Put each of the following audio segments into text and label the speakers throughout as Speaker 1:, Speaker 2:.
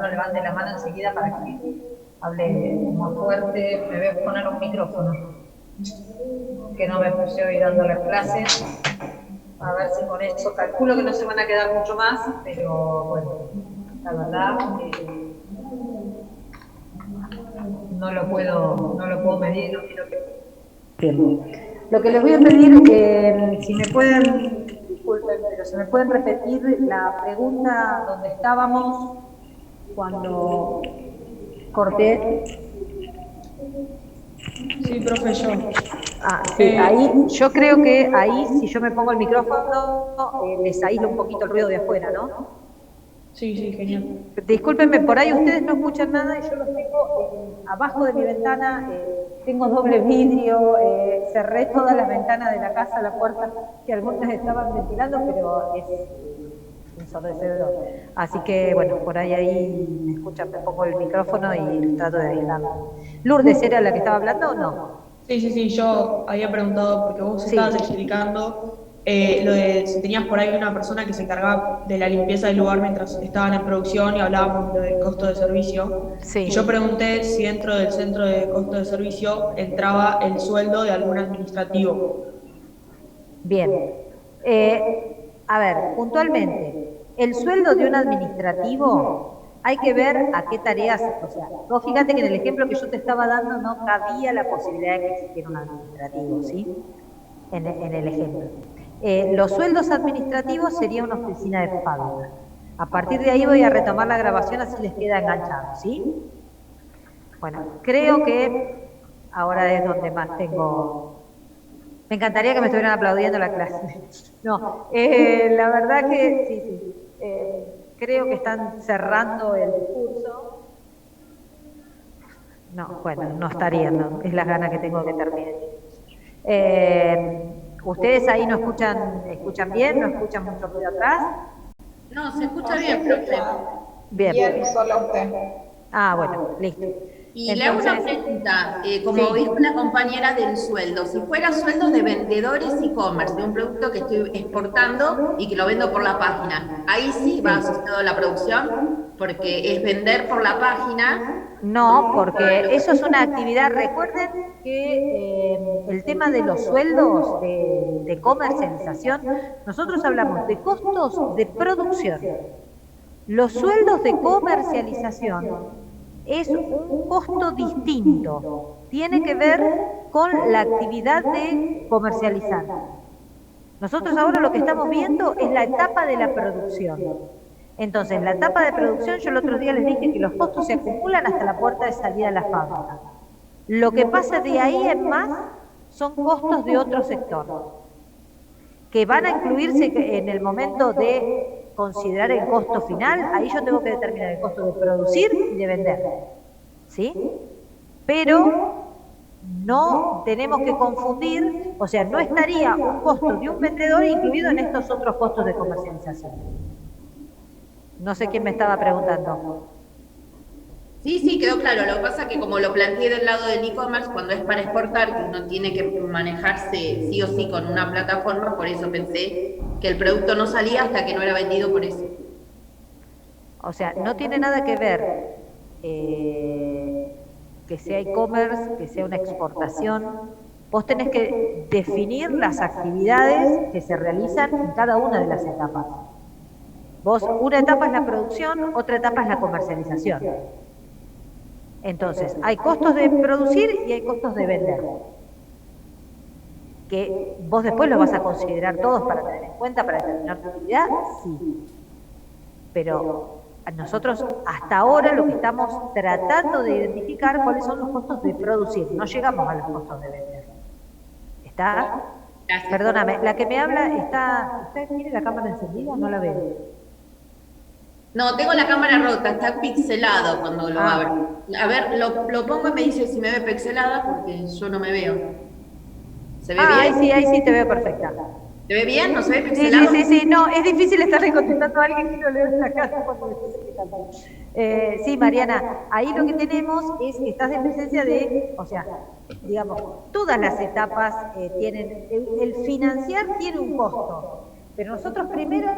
Speaker 1: uno levante la mano enseguida para que hable más fuerte. Me voy a poner un micrófono, que no me puse hoy dando las clases. A ver si con eso calculo que no se van a quedar mucho más, pero bueno, la verdad no lo puedo medir, no quiero que... Bien. Lo que les voy a pedir, si me pueden, disculpen, pero si me pueden repetir la pregunta donde estábamos cuando corté.
Speaker 2: Sí, profe, yo.
Speaker 1: Sí, ahí, yo creo que ahí, si yo me pongo el micrófono, les aíslo un poquito el ruido de afuera, ¿no?
Speaker 2: Sí, genial.
Speaker 1: Discúlpenme, por ahí ustedes no escuchan nada y yo los tengo abajo de mi ventana, tengo doble vidrio, cerré todas las ventanas de la casa, la puerta, que algunas estaban ventilando, pero es ensordecedor. Así que, bueno, por ahí me escuchan, me pongo el micrófono y trato de aislarlo. ¿Lourdes era la que estaba hablando o no?
Speaker 2: Sí, yo había preguntado, porque vos estabas explicando lo de si tenías por ahí una persona que se encargaba de la limpieza del lugar mientras estaban en producción y hablábamos del costo de servicio.
Speaker 1: Sí.
Speaker 2: Y yo pregunté si dentro del centro de costo de servicio entraba el sueldo de algún administrativo.
Speaker 1: Bien. A ver, puntualmente, el sueldo de un administrativo hay que ver a qué tareas, o sea, vos fíjate que en el ejemplo que yo te estaba dando no cabía la posibilidad de que existiera un administrativo, ¿sí? En el ejemplo. Los sueldos administrativos sería una oficina de fábrica. A partir de ahí voy a retomar la grabación, así les queda enganchado, ¿sí? Bueno, creo que ahora es donde más tengo... Me encantaría que me estuvieran aplaudiendo la clase. No, la verdad que sí. Creo que están cerrando el discurso. No, bueno, no estarían, no, es las ganas que tengo que termine. ¿Ustedes ahí no escuchan bien? ¿No escuchan mucho ruido atrás?
Speaker 3: No, se escucha bien, profe.
Speaker 1: Bien.
Speaker 4: Bien, solo usted.
Speaker 1: Ah, bueno, listo.
Speaker 3: Y le hago una pregunta, como dijo una compañera del sueldo, si fuera sueldo de vendedores e-commerce, de un producto que estoy exportando y que lo vendo por la página, ¿ahí sí va asociado a la producción? Porque es vender por la página.
Speaker 1: No, porque eso es una actividad. Recuerden que el tema de los sueldos de comercialización, nosotros hablamos de costos de producción. Los sueldos de comercialización es un costo distinto. Tiene que ver con la actividad de comercializar. Nosotros ahora lo que estamos viendo es la etapa de la producción. Entonces, la etapa de producción, yo el otro día les dije que los costos se acumulan hasta la puerta de salida a la fábrica. Lo que pasa de ahí en más son costos de otro sector, que van a incluirse en el momento de considerar el costo final. Ahí yo tengo que determinar el costo de producir y de vender, ¿sí? Pero no tenemos que confundir, o sea, no estaría un costo de un vendedor incluido en estos otros costos de comercialización. No sé quién me estaba preguntando.
Speaker 3: Sí, quedó claro. Lo que pasa es que como lo planteé del lado del e-commerce, cuando es para exportar, que uno tiene que manejarse sí o sí con una plataforma, por eso pensé que el producto no salía hasta que no era vendido por eso.
Speaker 1: O sea, no tiene nada que ver que sea e-commerce, que sea una exportación. Vos tenés que definir las actividades que se realizan en cada una de las etapas. Vos, una etapa es la producción, otra etapa es la comercialización. Entonces, hay costos de producir y hay costos de vender. Que vos después los vas a considerar todos para tener en cuenta, para determinar tu actividad, sí. Pero nosotros hasta ahora lo que estamos tratando de identificar cuáles son los costos de producir. No llegamos a los costos de vender. ¿Está?
Speaker 3: Gracias.
Speaker 1: Perdóname, la que me habla está... ¿Usted tiene la cámara encendida? No la veo.
Speaker 3: No, tengo la cámara rota, está pixelado cuando lo abro. A ver, lo pongo y me dice si me ve pixelada porque yo no me veo. ¿Se ve bien?
Speaker 1: Ahí sí te veo perfecta.
Speaker 3: ¿Se ve bien? ¿No se ve pixelado?
Speaker 1: Sí, no, es difícil estarle contestando a alguien que no le ve la cara cuando me estás explicando. Sí, Mariana, ahí lo que tenemos es que estás en presencia de, o sea, digamos, todas las etapas tienen, el financiar tiene un costo, pero nosotros primero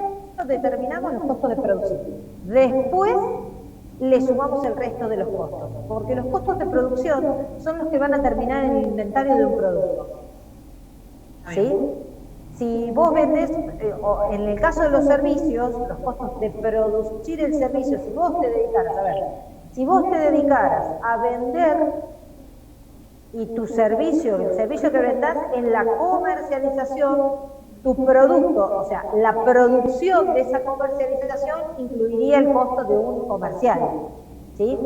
Speaker 1: determinamos los costos de producción. Después le sumamos el resto de los costos, porque los costos de producción son los que van a terminar en el inventario de un producto. ¿Sí? Si vos vendés, o en el caso de los servicios, los costos de producir el servicio, si vos te dedicaras, si vos te dedicaras a vender y tu servicio, el servicio que vendás en la comercialización, tu producto, o sea, la producción de esa comercialización incluiría el costo de un comercial, ¿sí?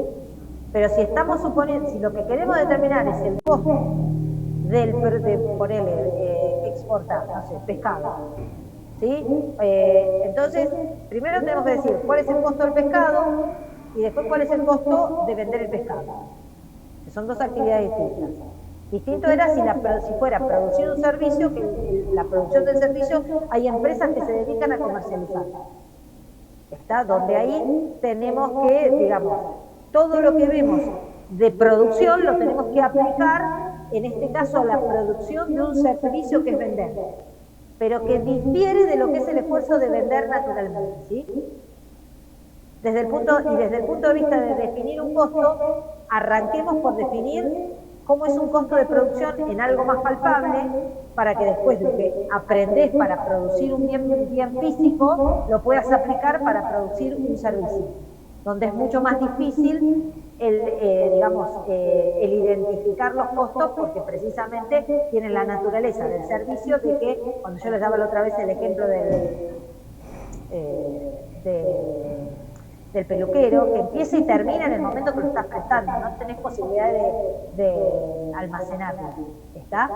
Speaker 1: Pero si estamos suponiendo, si lo que queremos determinar es el costo de ponerle, exportar, no sé, pescado, ¿sí? Entonces, primero tenemos que decir cuál es el costo del pescado y después cuál es el costo de vender el pescado, que son dos actividades distintas. Distinto era si fuera producir un servicio, que la producción del servicio hay empresas que se dedican a comercializar. ¿Está? Donde ahí tenemos que, digamos, todo lo que vemos de producción lo tenemos que aplicar, en este caso, a la producción de un servicio que es vender, pero que difiere de lo que es el esfuerzo de vender naturalmente, ¿sí? Desde el punto de vista de definir un costo, arranquemos por definir cómo es un costo de producción en algo más palpable, para que después lo que aprendés para producir un bien físico, lo puedas aplicar para producir un servicio, donde es mucho más difícil el identificar los costos, porque precisamente tienen la naturaleza del servicio de que, cuando yo les daba la otra vez el ejemplo del peluquero, que empieza y termina en el momento que lo estás prestando, no tenés posibilidad de almacenarlo. ¿Está?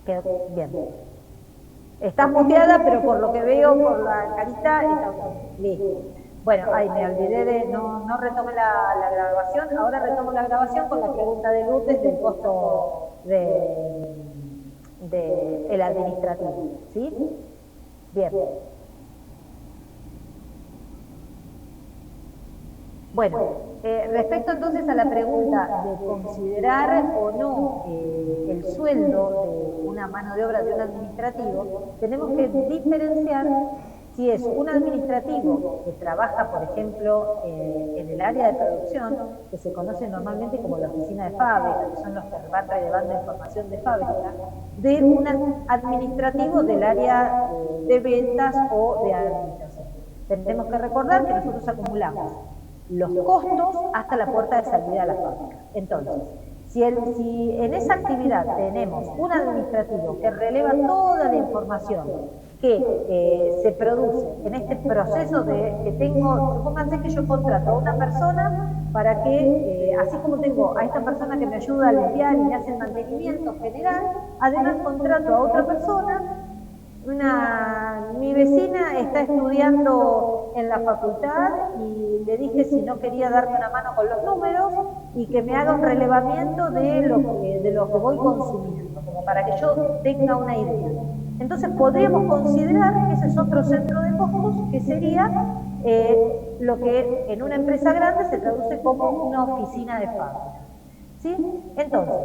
Speaker 1: Quedó bien. Estás muteada, pero por lo que veo, por la carita, está listo. Bueno, me olvidé no retomé la grabación, ahora retomo la grabación con la pregunta de Lourdes del costo del administrativo. ¿Sí? Bien. Bueno, respecto entonces a la pregunta de considerar o no el sueldo de una mano de obra de un administrativo, tenemos que diferenciar si es un administrativo que trabaja, por ejemplo, en el área de producción, que se conoce normalmente como la oficina de fábrica, que son los que van relevando información de fábrica, de un administrativo del área de ventas o de administración. Tenemos que recordar que nosotros acumulamos los costos hasta la puerta de salida de la fábrica. Entonces, si en esa actividad tenemos un administrativo que releva toda la información que se produce en este proceso supónganse que yo contrato a una persona para que, así como tengo a esta persona que me ayuda a limpiar y me hace el mantenimiento general, además contrato a otra persona. Mi vecina está estudiando en la facultad y le dije si no quería darme una mano con los números y que me haga un relevamiento de lo que voy consumiendo, como para que yo tenga una idea. Entonces podríamos considerar que ese es otro centro de costos, que sería lo que en una empresa grande se traduce como una oficina de fábrica. ¿Sí? Entonces,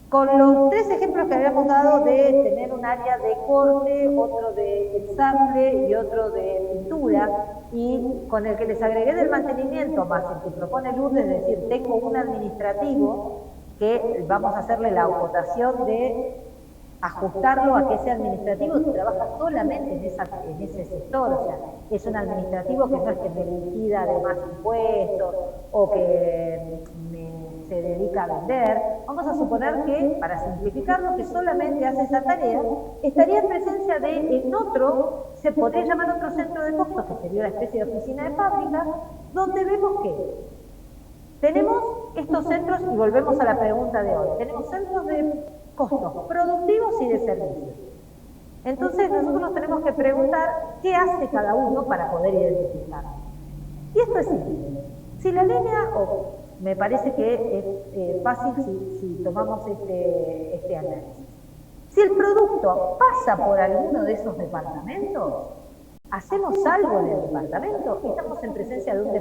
Speaker 1: con los tres ejemplos que habíamos dado de tener un área de corte, otro de ensamble y otro de pintura, y con el que les agregué del mantenimiento, más el que propone Lourdes, es decir, tengo un administrativo que vamos a hacerle la acotación de ajustarlo a que ese administrativo trabaja solamente en ese sector, o sea, es un administrativo que no es que me liquida de más impuestos o que se dedica a vender. Vamos a suponer que, para simplificarlo, que solamente hace esa tarea, estaría en presencia en otro, se podría llamar otro centro de costos, que sería una especie de oficina de fábrica, donde vemos que tenemos estos centros, y volvemos a la pregunta de hoy, tenemos centros de costos productivos y de servicios. Entonces nosotros nos tenemos que preguntar qué hace cada uno para poder identificar. Y esto es simple. Si la línea, me parece que es fácil si tomamos este análisis. Si el producto pasa por alguno de esos departamentos, hacemos algo en el departamento, estamos en presencia de un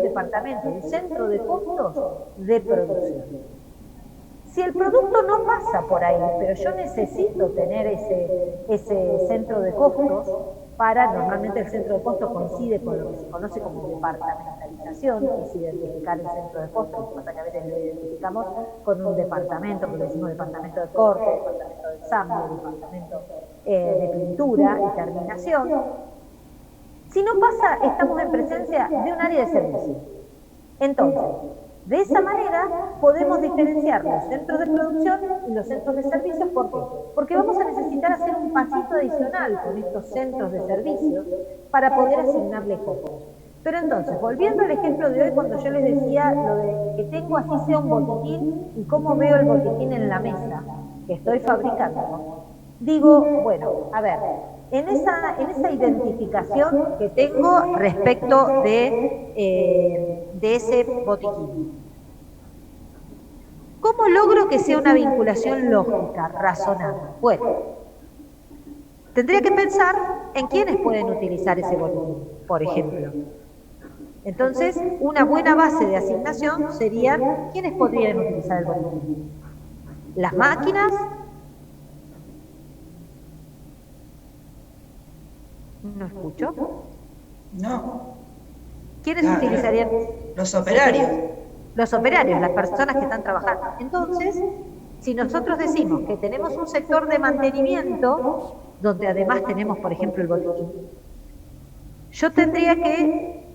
Speaker 1: departamento, un centro de costos de producción. Si el producto no pasa por ahí, pero yo necesito tener ese centro de costos, normalmente el centro de costos coincide con lo que se conoce como departamentalización, que es identificar el centro de costos, lo que pasa que a veces lo identificamos con un departamento, que le decimos departamento de corte, departamento de ensamble, departamento de pintura y terminación. Si no pasa, estamos en presencia de un área de servicio. Entonces, de esa manera podemos diferenciar los centros de producción y los centros de servicios. ¿Por qué? Porque vamos a necesitar hacer un pasito adicional con estos centros de servicios para poder asignarle costos. Pero entonces, volviendo al ejemplo de hoy, cuando yo les decía lo de que tengo así sea un botiquín y cómo veo el botiquín en la mesa que estoy fabricando, digo, bueno, a ver, en esa identificación que tengo respecto de ese botiquín, ¿cómo logro que sea una vinculación lógica, razonable? Bueno, tendría que pensar en quiénes pueden utilizar ese botiquín, por ejemplo. Entonces, una buena base de asignación serían quiénes podrían utilizar el botiquín. Las máquinas. ¿No escucho?
Speaker 4: No.
Speaker 1: ¿Quiénes utilizarían?
Speaker 4: Los operarios.
Speaker 1: Los operarios, las personas que están trabajando. Entonces, si nosotros decimos que tenemos un sector de mantenimiento, donde además tenemos, por ejemplo, el botiquín, yo tendría que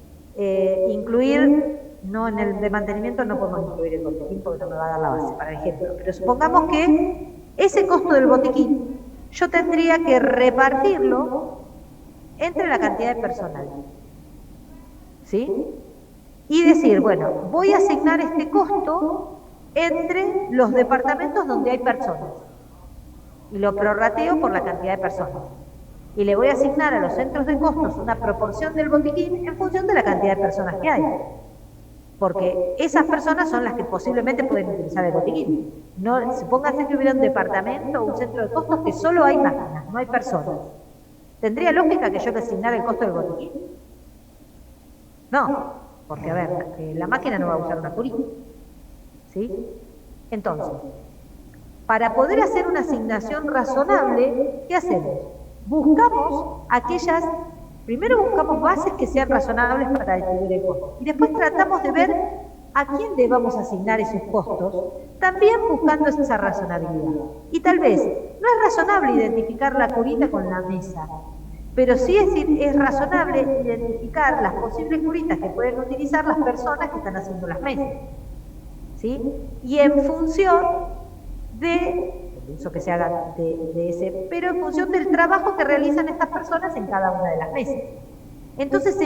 Speaker 1: incluir, no en el de mantenimiento no podemos incluir el botiquín porque no me va a dar la base para el ejemplo, pero supongamos que ese costo del botiquín yo tendría que repartirlo entre la cantidad de personal, ¿sí? Y decir, bueno, voy a asignar este costo entre los departamentos donde hay personas y lo prorrateo por la cantidad de personas. Y le voy a asignar a los centros de costos una proporción del botiquín en función de la cantidad de personas que hay. Porque esas personas son las que posiblemente pueden utilizar el botiquín. No, supóngase que hubiera un departamento o un centro de costos que solo hay máquinas, no hay personas. ¿Tendría lógica que yo le asignara el costo del botiquín? No, porque a ver, la máquina no va a usar una curita, ¿sí? Entonces, para poder hacer una asignación razonable, ¿qué hacemos? Buscamos primero buscamos bases que sean razonables para distribuir el costo, y después tratamos de ver a quién le vamos a asignar esos costos, también buscando esa razonabilidad. Y tal vez no es razonable identificar la curita con la mesa, pero sí es razonable identificar las posibles curitas que pueden utilizar las personas que están haciendo las mesas, ¿sí? Y en función de eso que se haga de ese, pero en función del trabajo que realizan estas personas en cada una de las mesas. Entonces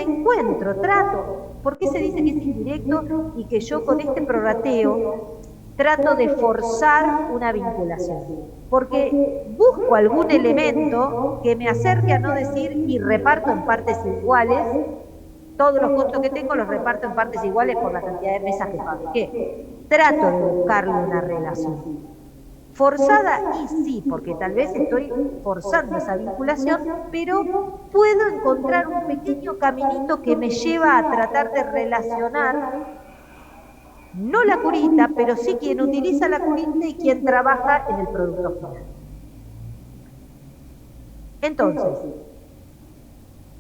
Speaker 1: trato, ¿por qué se dice que es indirecto y que yo con este prorrateo trato de forzar una vinculación? Porque busco algún elemento que me acerque a no decir y reparto en partes iguales, todos los costos que tengo los reparto en partes iguales por la cantidad de mesas que fabriqué. Trato de buscarle una relación. Forzada, y sí, porque tal vez estoy forzando esa vinculación, pero puedo encontrar un pequeño caminito que me lleva a tratar de relacionar, no la curita, pero sí quien utiliza la curita y quien trabaja en el producto final. Entonces,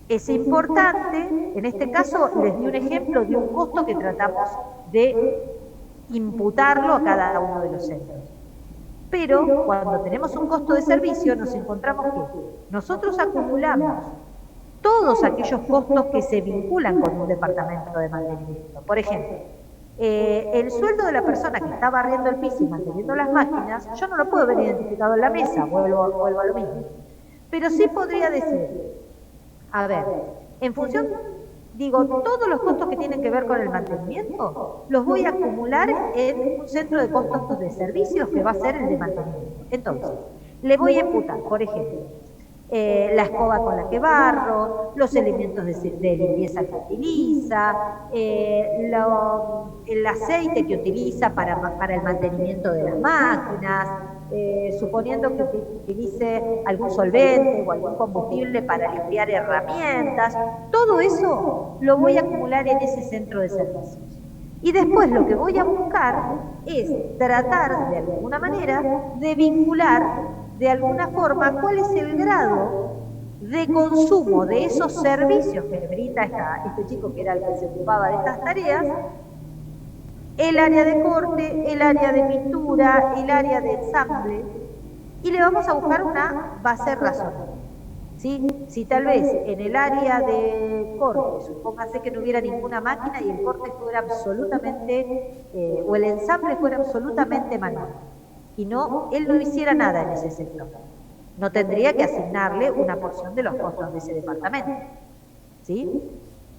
Speaker 1: es importante, en este caso les di un ejemplo de un costo que tratamos de imputarlo a cada uno de los centros. Pero cuando tenemos un costo de servicio nos encontramos que nosotros acumulamos todos aquellos costos que se vinculan con un departamento de mantenimiento. Por ejemplo, el sueldo de la persona que está barriendo el piso y manteniendo las máquinas, yo no lo puedo ver identificado en la mesa, vuelvo a lo mismo. Pero sí podría decir, a ver, en función, todos los costos que tienen que ver con el mantenimiento, los voy a acumular en un centro de costos de servicios que va a ser el de mantenimiento. Entonces, le voy a imputar, por ejemplo, la escoba con la que barro, los elementos de limpieza que utiliza, el aceite que utiliza para el mantenimiento de las máquinas, suponiendo que utilice algún solvente o algún combustible para limpiar herramientas, todo eso lo voy a acumular en ese centro de servicios. Y después lo que voy a buscar es tratar de alguna manera de vincular de alguna forma cuál es el grado de consumo de esos servicios que brinda este chico que era el que se ocupaba de estas tareas, el área de corte, el área de pintura, el área de ensamble, y le vamos a buscar una base razonable. ¿Sí? Si tal vez en el área de corte, supóngase que no hubiera ninguna máquina y el corte fuera absolutamente, o el ensamble fuera absolutamente manual, y no, él no hiciera nada en ese sector, no tendría que asignarle una porción de los costos de ese departamento. ¿Sí?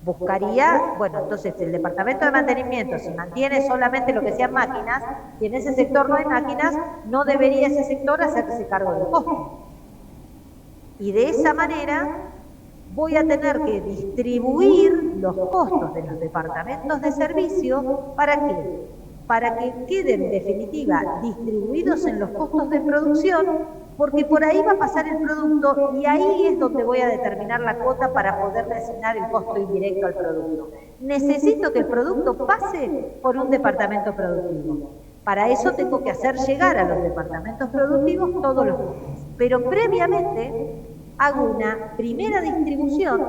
Speaker 1: Buscaría, bueno, entonces el departamento de mantenimiento, si mantiene solamente lo que sean máquinas, y en ese sector no hay máquinas, no debería ese sector hacerse cargo del costo. Y de esa manera voy a tener que distribuir los costos de los departamentos de servicio. ¿Para qué? Para que queden en definitiva distribuidos en los costos de producción, porque por ahí va a pasar el producto y ahí es donde voy a determinar la cuota para poder designar el costo indirecto al producto. Necesito que el producto pase por un departamento productivo. Para eso tengo que hacer llegar a los departamentos productivos todos los costos. Pero previamente hago una primera distribución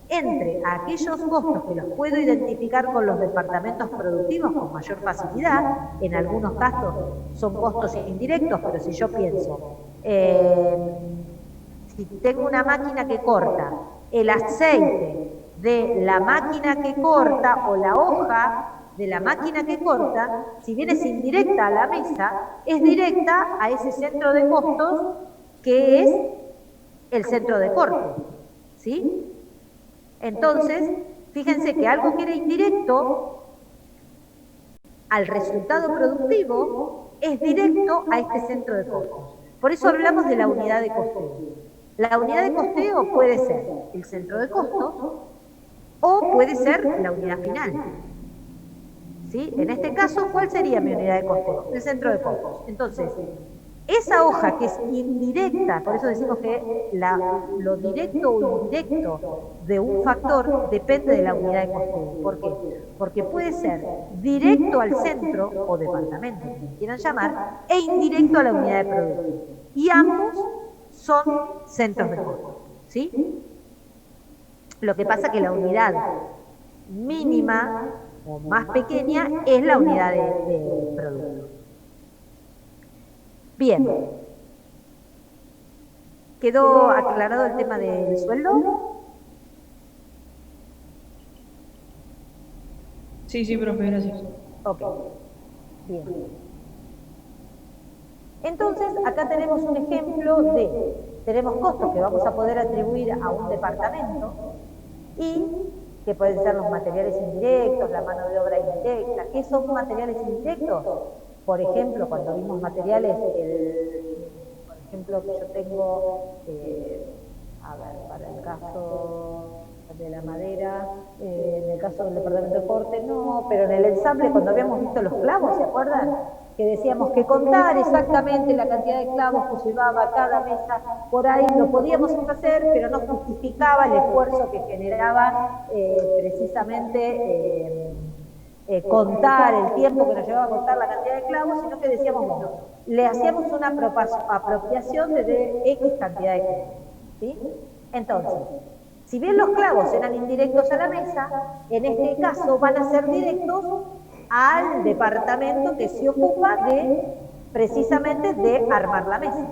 Speaker 1: entre aquellos costos que los puedo identificar con los departamentos productivos con mayor facilidad. En algunos casos son costos indirectos, pero si yo pienso, si tengo una máquina que corta, el aceite de la máquina que corta o la hoja de la máquina que corta, si bien es indirecta a la mesa, es directa a ese centro de costos que es el centro de corte, ¿sí? Entonces, fíjense que algo que era indirecto al resultado productivo es directo a este centro de costos. Por eso hablamos de la unidad de costeo. La unidad de costeo puede ser el centro de costos o puede ser la unidad final. ¿Sí? En este caso, ¿cuál sería mi unidad de costeo? El centro de costos. Entonces, esa hoja que es indirecta, por eso decimos que lo directo o indirecto de un factor depende de la unidad de costeo. ¿Por qué? Porque puede ser directo al centro o departamento, como quieran llamar, e indirecto a la unidad de producto. Y ambos son centros de costo. ¿Sí? Lo que pasa es que la unidad mínima o más pequeña es la unidad de producto. Bien, ¿quedó aclarado el tema del sueldo?
Speaker 2: Sí, profe, gracias.
Speaker 1: Ok, bien. Entonces, acá tenemos un ejemplo tenemos costos que vamos a poder atribuir a un departamento y que pueden ser los materiales indirectos, la mano de obra indirecta. ¿Qué son materiales indirectos? Por ejemplo, cuando vimos materiales, por ejemplo, que yo tengo, para el caso de la madera, en el caso del departamento de corte, no, pero en el ensamble, cuando habíamos visto los clavos, ¿se acuerdan? Que decíamos que contar exactamente la cantidad de clavos que llevaba cada mesa, por ahí lo podíamos hacer, pero no justificaba el esfuerzo que generaba precisamente contar el tiempo que nos llevaba a contar la cantidad de clavos, sino que decíamos, bueno, le hacíamos una apropiación de X cantidad de clavos, ¿sí? Entonces, si bien los clavos eran indirectos a la mesa, en este caso van a ser directos al departamento que se ocupa precisamente de armar la mesa.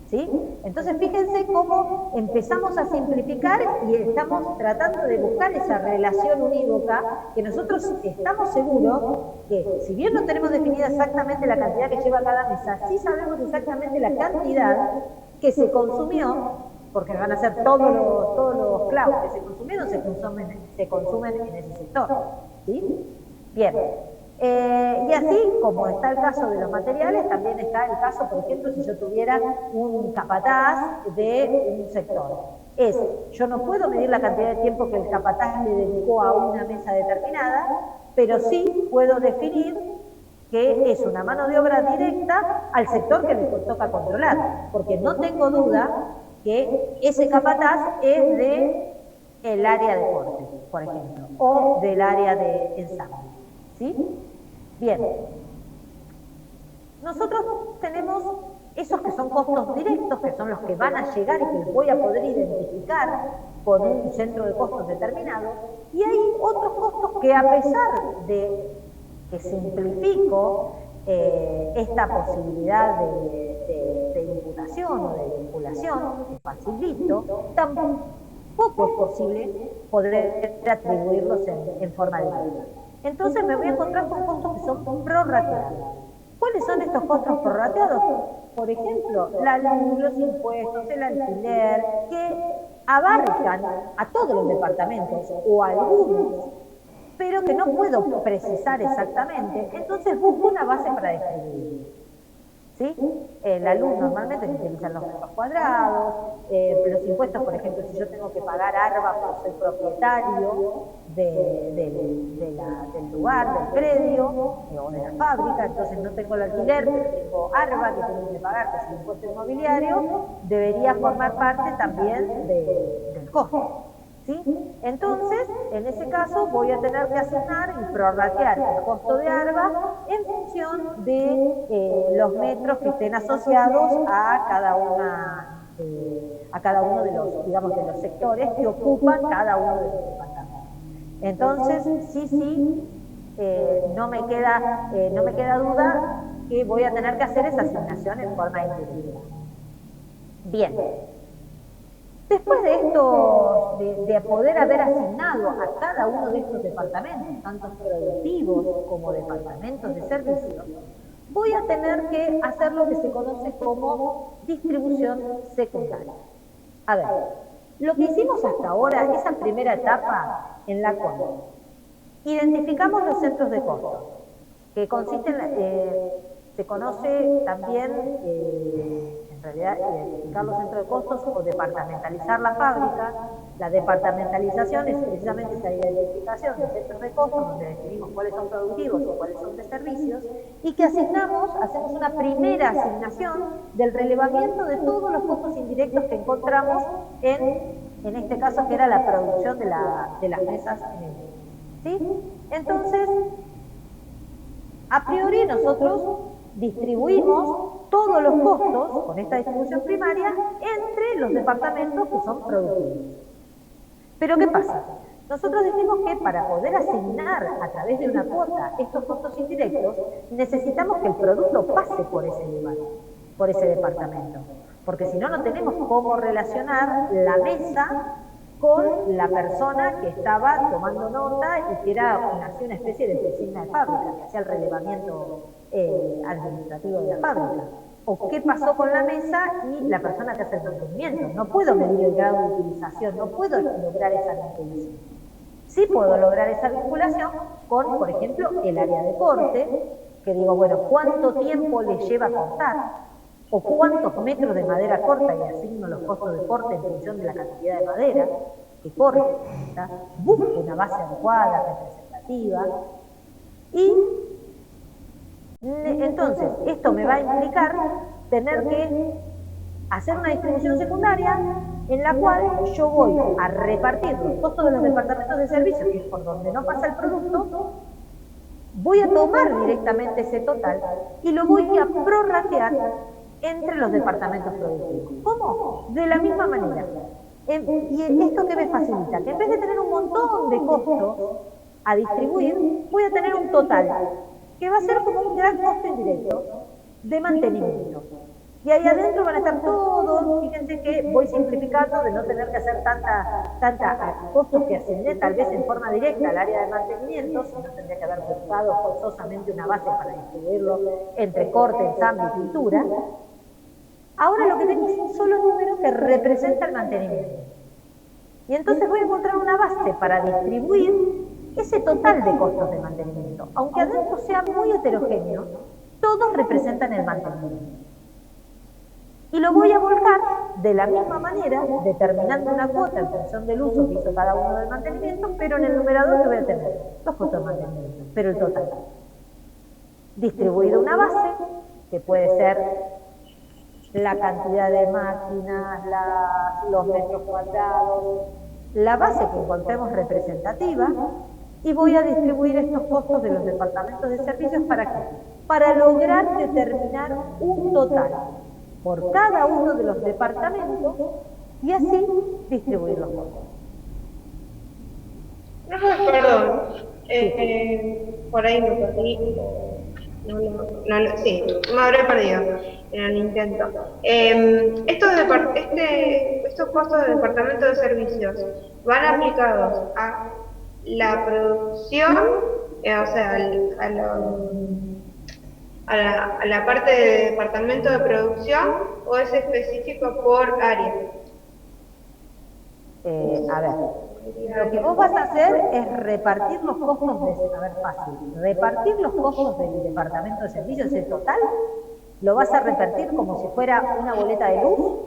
Speaker 1: ¿Sí? Entonces fíjense cómo empezamos a simplificar y estamos tratando de buscar esa relación unívoca que nosotros estamos seguros que, si bien no tenemos definida exactamente la cantidad que lleva cada mesa, sí sabemos exactamente la cantidad que se consumió, porque van a ser todos los clavos que se consumieron, se consumen en ese sector. ¿Sí? Bien. Y así como está el caso de los materiales, también está el caso, por ejemplo, si yo tuviera un capataz de un sector. Yo no puedo medir la cantidad de tiempo que el capataz le dedicó a una mesa determinada, pero sí puedo definir que es una mano de obra directa al sector que le toca controlar, porque no tengo duda que ese capataz es del área de corte, por ejemplo, o del área de ensamble. ¿Sí? Bien, nosotros tenemos esos que son costos directos, que son los que van a llegar y que los voy a poder identificar con un centro de costos determinado, y hay otros costos que, a pesar de que simplifico esta posibilidad de imputación o de vinculación, que facilito, tampoco es posible poder atribuirlos en forma directa. Entonces me voy a encontrar con costos que son prorrateados. ¿Cuáles son estos costos prorrateados? Por ejemplo, la luz, los impuestos, el alquiler, que abarcan a todos los departamentos o a algunos, pero que no puedo precisar exactamente, entonces busco una base para distribuir. ¿Sí? La luz normalmente se utilizan los metros cuadrados, los impuestos, por ejemplo, si yo tengo que pagar ARBA por ser propietario del lugar, del predio o de la fábrica, entonces no tengo el alquiler, pero tengo ARBA que tengo que pagar, que es el impuesto inmobiliario, debería formar parte también del costo. ¿Sí? Entonces, en ese caso voy a tener que asignar y prorratear el costo de ARBA en función de los metros que estén asociados a cada uno de los, digamos, de los sectores que ocupan cada uno de los departamentos. Entonces, no me queda duda que voy a tener que hacer esa asignación en forma individual. Bien. Después de esto, de poder haber asignado a cada uno de estos departamentos, tanto productivos como departamentos de servicios, voy a tener que hacer lo que se conoce como distribución secundaria. A ver, lo que hicimos hasta ahora, esa primera etapa en la cual identificamos los centros de costos, que consisten, se conoce también, en realidad, identificar los centros de costos o departamentalizar la fábrica. La departamentalización es precisamente esa identificación de centros de costos donde definimos cuáles son productivos y cuáles son de servicios, y que hacemos una primera asignación del relevamiento de todos los costos indirectos que encontramos en este caso, que era la producción de las mesas en el día. ¿Sí? Entonces, a priori nosotros distribuimos todos los costos con esta distribución primaria entre los departamentos que son productivos. Pero ¿qué pasa? Nosotros decimos que para poder asignar a través de una cuota estos costos indirectos, necesitamos que el producto pase por ese lugar, por ese departamento. Porque si no, no tenemos cómo relacionar la mesa con la persona que estaba tomando nota y que era una especie de oficina de fábrica, que hacía el relevamiento administrativo de la fábrica. O qué pasó con la mesa y la persona que hace el mantenimiento. No puedo medir el grado de utilización, no puedo lograr esa vinculación. Sí puedo lograr esa vinculación con, por ejemplo, el área de corte, que digo, bueno, ¿cuánto tiempo le lleva a cortar? O cuántos metros de madera corta, y asigno los costos de corte en función de la cantidad de madera que corte. Busco una base adecuada, representativa, y entonces esto me va a implicar tener que hacer una distribución secundaria en la cual yo voy a repartir los costos de los departamentos de servicios, que es por donde no pasa el producto. Voy a tomar directamente ese total y lo voy a prorratear entre los departamentos productivos. ¿Cómo? De la misma manera. Y esto que me facilita, que en vez de tener un montón de costos a distribuir, voy a tener un total, que va a ser como un gran costo indirecto de mantenimiento. Y ahí adentro van a estar todos, fíjense que voy simplificando de no tener que hacer tanta costos que asigné tal vez en forma directa al área de mantenimiento, sino tendría que haber buscado forzosamente una base para distribuirlo entre corte, ensamble y pintura. Ahora lo que tengo es un solo número que representa el mantenimiento. Y entonces voy a encontrar una base para distribuir ese total de costos de mantenimiento. Aunque adentro sea muy heterogéneo, todos representan el mantenimiento. Y lo voy a volcar de la misma manera, determinando una cuota en función del uso que hizo cada uno del mantenimiento, pero en el numerador que voy a tener los costos de mantenimiento, pero el total. Distribuido una base, que puede ser la cantidad de máquinas, los metros cuadrados, la base que encontremos representativa, y voy a distribuir estos costos de los departamentos de servicios. ¿Para qué? Para lograr determinar un total por cada uno de los departamentos y así distribuir los costos.
Speaker 5: Perdón, por ahí me perdí. Sí, me habré perdido en el intento. Estos costos de departamento de servicios van aplicados a la producción, o sea, a la parte de departamento de producción, o es específico por área.
Speaker 1: A ver, lo que vos vas a hacer es repartir los costos repartir los costos del departamento de servicios, el total, lo vas a repartir como si fuera una boleta de luz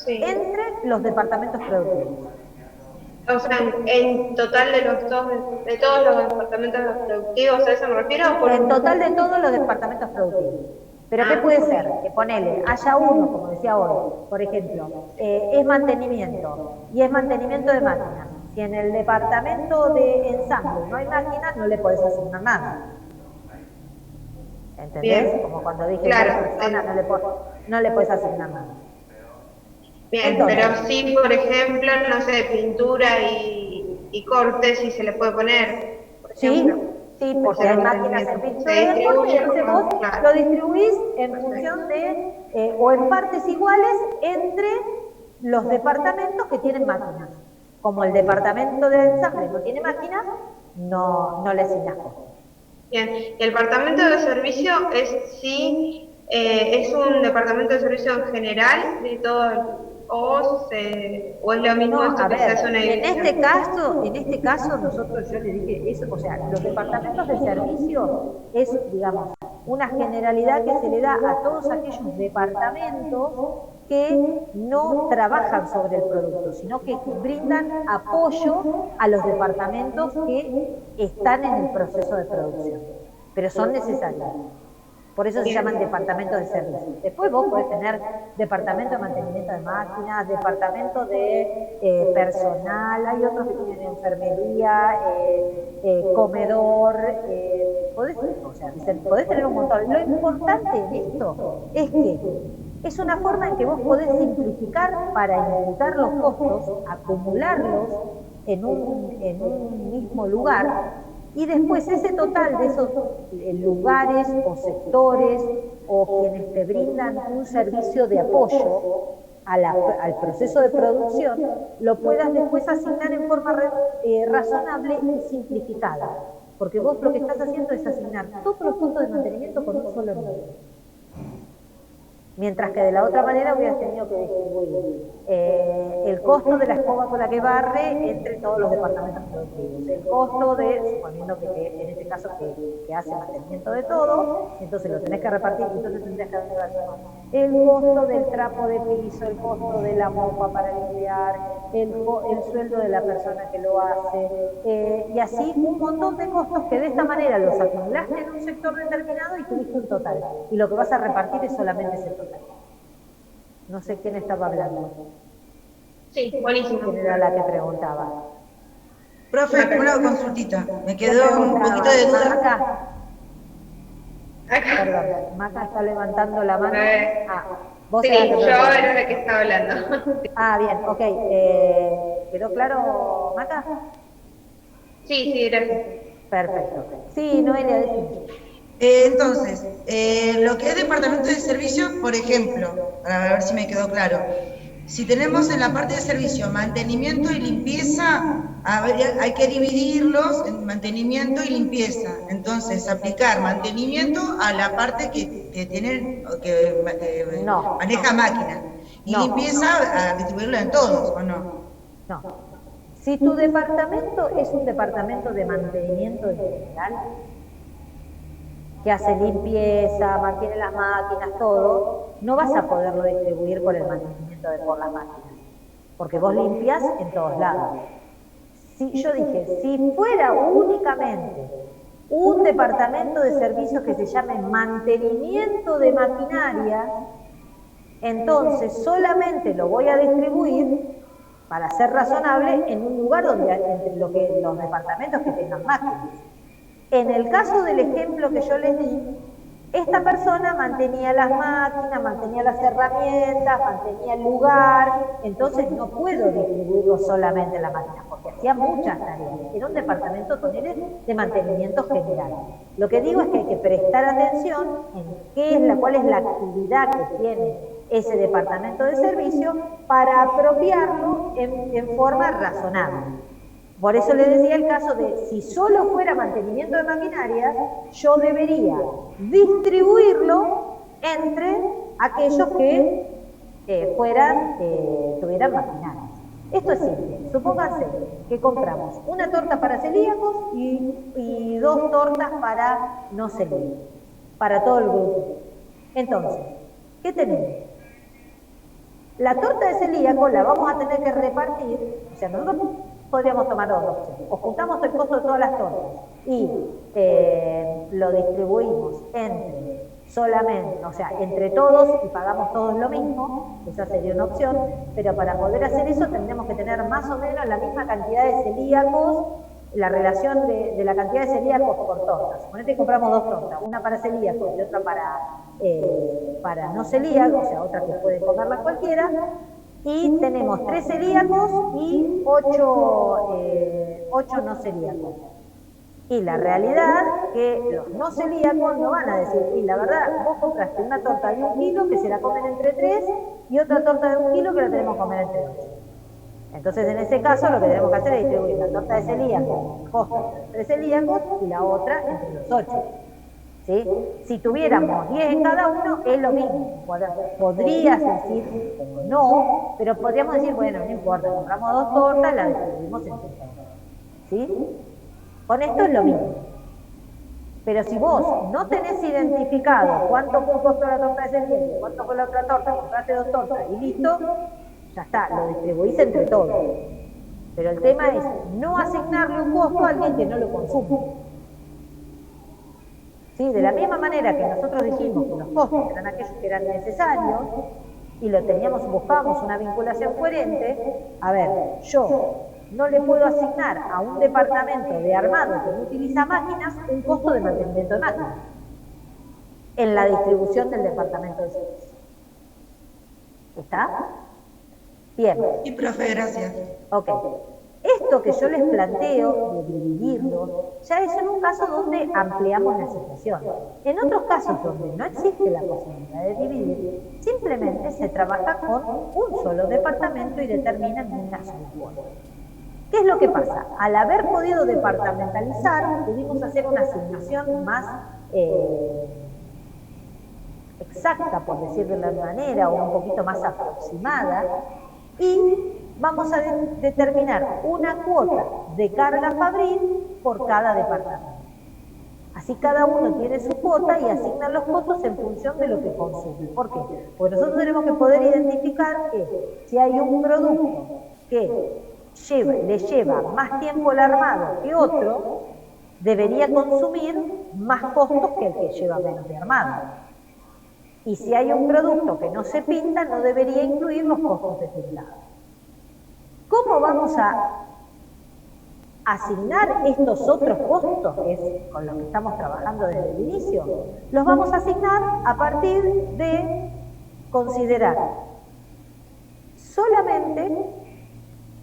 Speaker 1: entre los departamentos productivos.
Speaker 5: O sea, en total de todos los departamentos productivos, ¿a eso me refiero?
Speaker 1: En total de todos los departamentos productivos. Pero ¿qué puede ser? Que ponele, haya uno, como decía hoy, por ejemplo, es mantenimiento, y es mantenimiento de máquinas. Si en el departamento de ensamble no hay máquinas, no le podés asignar nada. ¿Entendés? Bien. Como cuando dije que a la persona no le podés asignar nada.
Speaker 5: Bien, entonces, pero sí, por ejemplo, no sé, pintura y corte, si se le puede poner, por ejemplo. Sí, porque hay máquinas en pintura y corte, entonces vos lo distribuís en función de, o en partes iguales, entre los departamentos que tienen máquinas. Como el departamento de ensamble no tiene máquinas, no le asignas costos. Bien, y el departamento de servicio es un departamento de servicio en general de todo o es lo mismo esto que se hace una división. En este caso nosotros, yo le dije eso, o sea, los departamentos de servicio es, digamos, una generalidad que se le da a todos aquellos departamentos que no trabajan sobre el producto, sino que brindan apoyo a los departamentos que están en el proceso de producción, pero son necesarios. Por eso se llaman departamentos de servicio. Después vos podés tener departamento de mantenimiento de máquinas, departamento de personal, hay otros que tienen enfermería, comedor, podés tener un montón. Lo importante en esto es que es una forma en que vos podés simplificar para imputar los costos, acumularlos en un mismo lugar, y después ese total de esos lugares o sectores o quienes te brindan un servicio de apoyo al proceso de producción, lo puedas después asignar en forma razonable y simplificada. Porque vos lo que estás haciendo es asignar todos los costos de mantenimiento con un solo número. Mientras que de la otra manera hubieras tenido que distribuir el costo de la escoba con la que barre entre todos los departamentos productivos, el costo suponiendo que en este caso que hace mantenimiento de todo, entonces lo tenés que repartir, entonces tendrías que agregar el costo del trapo de piso, el costo de la mopa para limpiar, el sueldo de la persona que lo hace, y así un montón de costos que de esta manera los acumulaste en un sector determinado y tuviste un total, y lo que vas a repartir es solamente ese total. No sé quién estaba hablando. Sí, buenísimo.
Speaker 1: ¿Quién era la que preguntaba?
Speaker 4: Profe, una consultita. Me quedó un poquito de duda.
Speaker 1: Acá. Perdón, Maca está levantando la mano.
Speaker 5: ¿Vos sí, yo era la que estaba hablando.
Speaker 1: Bien, ok. ¿Quedó claro, Maca?
Speaker 5: Sí, gracias.
Speaker 1: Perfecto. Sí, Noelia, decime.
Speaker 4: Entonces, lo que es departamento de servicio, por ejemplo, para ver si me quedó claro, si tenemos en la parte de servicio mantenimiento y limpieza, hay que dividirlos en mantenimiento y limpieza. Entonces, aplicar mantenimiento a la parte que tiene, que maneja máquina. Y limpieza a distribuirlo en todos, ¿o no?
Speaker 1: No. Si tu departamento es un departamento de mantenimiento en general, que hace limpieza, mantiene las máquinas, todo, no vas a poderlo distribuir por el mantenimiento por las máquinas, porque vos limpias en todos lados. Yo dije, si fuera únicamente un departamento de servicios que se llame mantenimiento de maquinaria, entonces solamente lo voy a distribuir para ser razonable en un lugar donde entre los departamentos que tengan máquinas. En el caso del ejemplo que yo les di, Esta persona mantenía las máquinas, mantenía las herramientas, mantenía el lugar, entonces no puedo distribuirlo solamente en la máquina, porque hacía muchas tareas. Era un departamento de mantenimiento general. Lo que digo es que hay que prestar atención en cuál es la actividad que tiene ese departamento de servicio para apropiarlo en forma razonable. Por eso le decía el caso de, si solo fuera mantenimiento de maquinaria, yo debería distribuirlo entre aquellos que tuvieran maquinaria. Esto es simple. Supónganse que compramos una torta para celíacos y 2 tortas para no celíacos, para todo el grupo. Entonces, ¿qué tenemos? La torta de celíaco la vamos a tener que repartir, o sea, nosotros podríamos tomar 2 opciones. O juntamos el costo de todas las tortas y lo distribuimos entre todos y pagamos todos lo mismo. Esa sería una opción, pero para poder hacer eso tendremos que tener más o menos la misma cantidad de celíacos, la relación de la cantidad de celíacos por tortas. Suponete que compramos 2 tortas, una para celíacos y otra para no celíacos, o sea, otra que puede comerla cualquiera. Y tenemos 3 celíacos y 8 no celíacos. Y la realidad que los no celíacos no van a decir, y la verdad, vos compraste una torta de 1 kilo que se la comen entre 3 y otra torta de 1 kilo que la tenemos que comer entre 8. Entonces, en ese caso, lo que tenemos que hacer es distribuir la torta de celíacos, costo entre 3 celíacos y la otra entre los 8. ¿Sí? Si tuviéramos 10 en cada uno, es lo mismo. Podrías decir, no, pero podríamos decir, bueno, no importa, compramos 2 tortas, las distribuimos entre todos. ¿Sí? Con esto es lo mismo. Pero si vos no tenés identificado cuánto costó la torta de celíaco, cuánto fue la otra torta, compraste 2 tortas y listo, ya está, lo distribuís entre todos. Pero el tema es no asignarle un costo a alguien que no lo consume. ¿Sí? De la misma manera que nosotros dijimos que los costos eran aquellos que eran necesarios y buscábamos una vinculación coherente, a ver, yo no le puedo asignar a un departamento de armado que no utiliza máquinas un costo de mantenimiento de máquinas en la distribución del departamento de servicio. ¿Está? Bien.
Speaker 4: Sí, profe, gracias.
Speaker 1: Ok. Esto que yo les planteo de dividirlo, ya es en un caso donde ampliamos la situación. En otros casos donde no existe la posibilidad de dividir, simplemente se trabaja con un solo departamento y determinan una sola cuota. ¿Qué es lo que pasa? Al haber podido departamentalizar, pudimos hacer una asignación más exacta, por decirlo de alguna manera, o un poquito más aproximada, y vamos a determinar una cuota de carga fabril por cada departamento. Así cada uno tiene su cuota y asignan los costos en función de lo que consume. ¿Por qué? Porque nosotros tenemos que poder identificar que si hay un producto que le lleva más tiempo el armado que otro, debería consumir más costos que el que lleva menos de armado. Y si hay un producto que no se pinta, no debería incluir los costos de pintado. ¿Cómo vamos a asignar estos otros costos, que es con los que estamos trabajando desde el inicio? Los vamos a asignar a partir de considerar solamente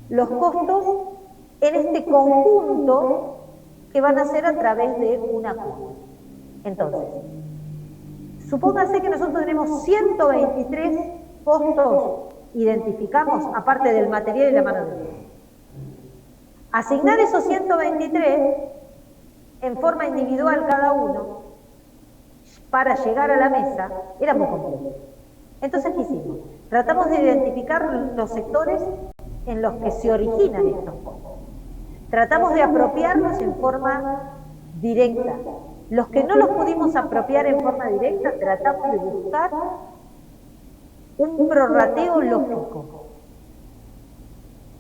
Speaker 1: los costos en este conjunto que van a ser a través de una cuota. Entonces, supóngase que nosotros tenemos 123 costos identificamos, aparte del material y la mano de obra. Asignar esos 123 en forma individual cada uno para llegar a la mesa era muy complejo. Entonces, ¿qué hicimos? Tratamos de identificar los sectores en los que se originan estos costos. Tratamos de apropiarlos en forma directa. Los que no los pudimos apropiar en forma directa, tratamos de buscar un prorrateo lógico.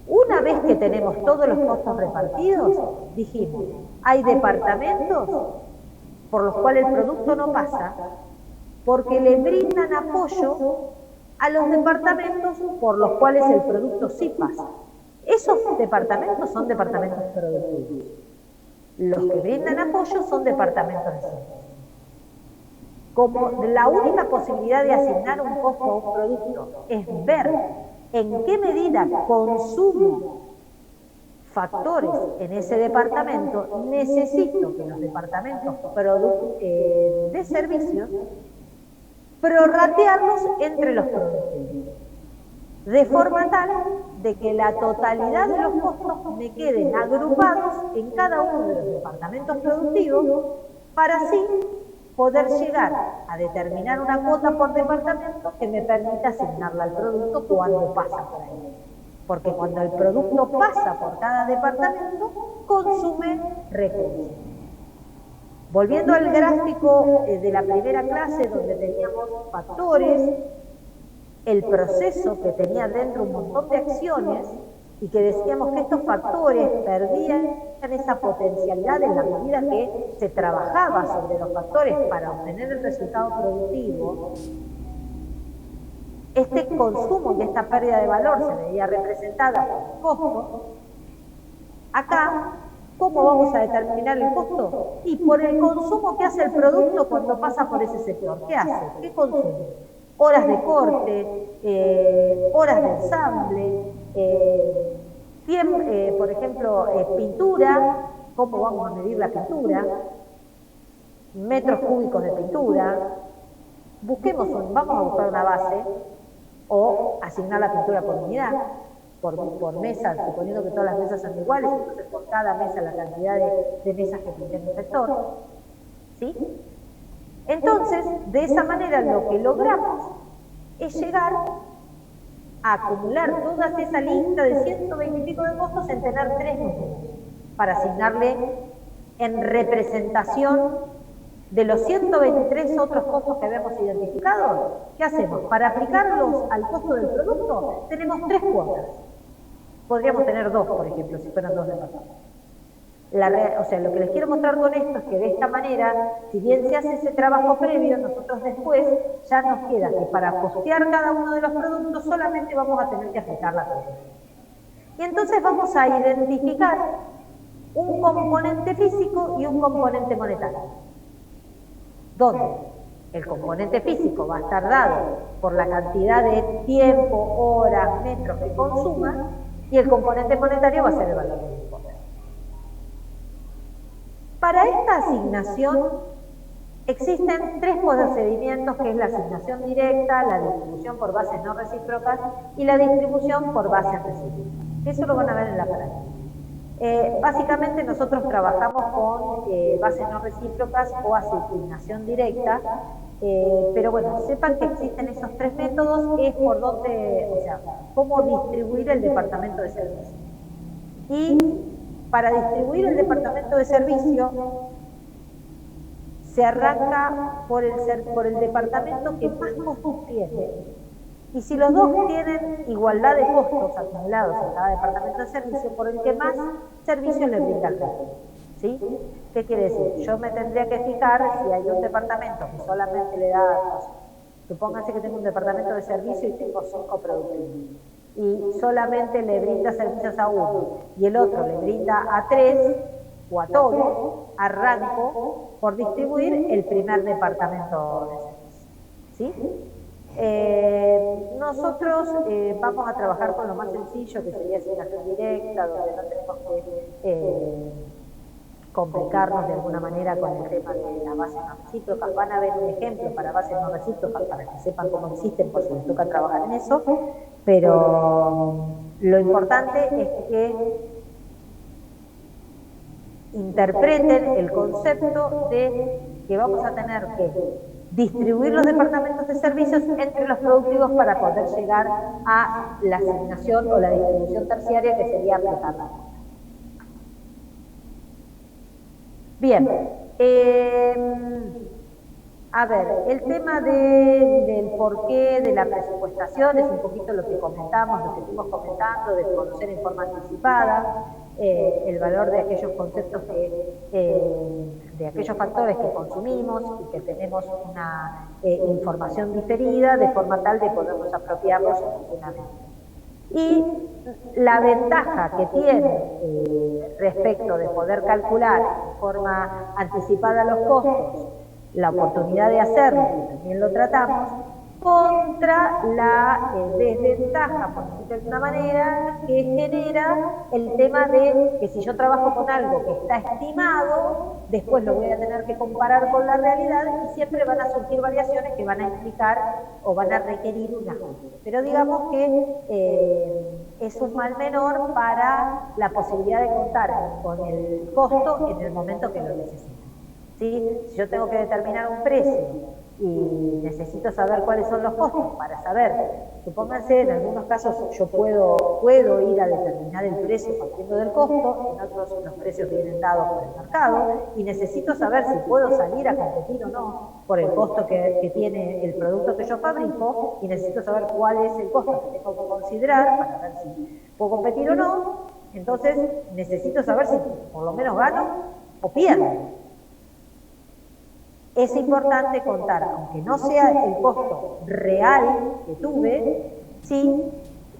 Speaker 1: Una vez que tenemos todos los costos repartidos, dijimos, hay departamentos por los cuales el producto no pasa, porque le brindan apoyo a los departamentos por los cuales el producto sí pasa. Esos departamentos son departamentos productivos. Los que brindan apoyo son departamentos de servicio. como la única posibilidad de asignar un costo a un producto es ver en qué medida consumo factores en ese departamento, necesito que los departamentos de servicios prorratearlos entre los productivos, de forma tal de que la totalidad de los costos me queden agrupados en cada uno de los departamentos productivos para así poder llegar a determinar una cuota por departamento que me permita asignarla al producto cuando pasa por ahí. Porque cuando el producto pasa por cada departamento, consume recursos. Volviendo al gráfico de la primera clase, donde teníamos factores, el proceso que tenía dentro un montón de acciones, y que decíamos que estos factores perdían esa potencialidad en la medida que se trabajaba sobre los factores para obtener el resultado productivo. Este consumo y esta pérdida de valor se veía representada por costo. Acá, ¿cómo vamos a determinar el costo? Y por el consumo que hace el producto cuando pasa por ese sector. ¿Qué hace? ¿Qué consume? Horas de corte, horas de ensamble, por ejemplo, pintura, ¿cómo vamos a medir la pintura? Metros cúbicos de pintura. Vamos a buscar una base o asignar la pintura por unidad, por mesa, suponiendo que todas las mesas son iguales, entonces por cada mesa la cantidad de mesas que pinté en un sector. ¿Sí? Entonces, de esa manera lo que logramos es llegar a acumular toda esa lista de 120 y pico de costos en tener 3 números para asignarle en representación de los 123 otros costos que habíamos identificado. ¿Qué hacemos? Para aplicarlos al costo del producto tenemos 3 cuotas. Podríamos tener 2, por ejemplo, si fueran 2 departamentos. O sea, lo que les quiero mostrar con esto es que de esta manera, si bien se hace ese trabajo previo, nosotros después ya nos queda que para costear cada uno de los productos solamente vamos a tener que aplicar la cuota. Y entonces vamos a identificar un componente físico y un componente monetario. ¿Dónde? El componente físico va a estar dado por la cantidad de tiempo, horas, metros que consuma, y el componente monetario va a ser el valor del importe. Para esta asignación existen 3 procedimientos, que es la asignación directa, la distribución por bases no recíprocas y la distribución por bases recíprocas. Eso lo van a ver en la práctica. Básicamente nosotros trabajamos con bases no recíprocas o asignación directa, pero bueno, sepan que existen esos 3 métodos, es por donde, o sea, cómo distribuir el departamento de servicio. Y para distribuir el departamento de servicio se arranca por el departamento que más costos tiene. Y si los dos tienen igualdad de costos acumulados en cada departamento de servicio, por el que más servicios le brinda al resto. ¿Sí? ¿Qué quiere decir? Yo me tendría que fijar si hay un departamento que solamente le da, supónganse que tengo un departamento de servicio y tengo 5 productivos, y solamente le brinda servicios a uno, y el otro le brinda a 3 o a todos, arranco por distribuir el primer departamento de servicio. ¿Sí? Nosotros vamos a trabajar con lo más sencillo, que sería asignación directa, donde no tenemos que complicarnos de alguna manera con el tema de las bases no recíprocas. Van a ver un ejemplo para bases no recíprocas para que sepan cómo existen, por si les toca trabajar en eso, pero lo importante es que interpreten el concepto de que vamos a tener que distribuir los departamentos de servicios entre los productivos para poder llegar a la asignación o la distribución terciaria, que sería aplicarla. Bien, a ver, el tema del porqué de la presupuestación es un poquito lo que comentamos, lo que estuvimos comentando, de conocer en forma anticipada, el valor de aquellos conceptos de aquellos factores que consumimos y que tenemos una información diferida, de forma tal de podernos apropiarlos oportunamente. Y la ventaja que tiene respecto de poder calcular de forma anticipada los costos la oportunidad de hacerlo, que también lo tratamos, contra la desventaja, por decirlo de alguna manera, que genera el tema de que si yo trabajo con algo que está estimado, después lo voy a tener que comparar con la realidad y siempre van a surgir variaciones que van a implicar o van a requerir un ajuste. Pero digamos que es un mal menor para la posibilidad de contar con el costo en el momento que lo necesito. ¿Sí? Si yo tengo que determinar un precio y necesito saber cuáles son los costos para saber, supónganse, en algunos casos yo puedo ir a determinar el precio partiendo del costo, en otros los precios vienen dados por el mercado y necesito saber si puedo salir a competir o no por el costo que tiene el producto que yo fabrico y necesito saber cuál es el costo que tengo que considerar para ver si puedo competir o no. Entonces necesito saber si por lo menos gano o pierdo. Es importante contar, aunque no sea el costo real que tuve, sí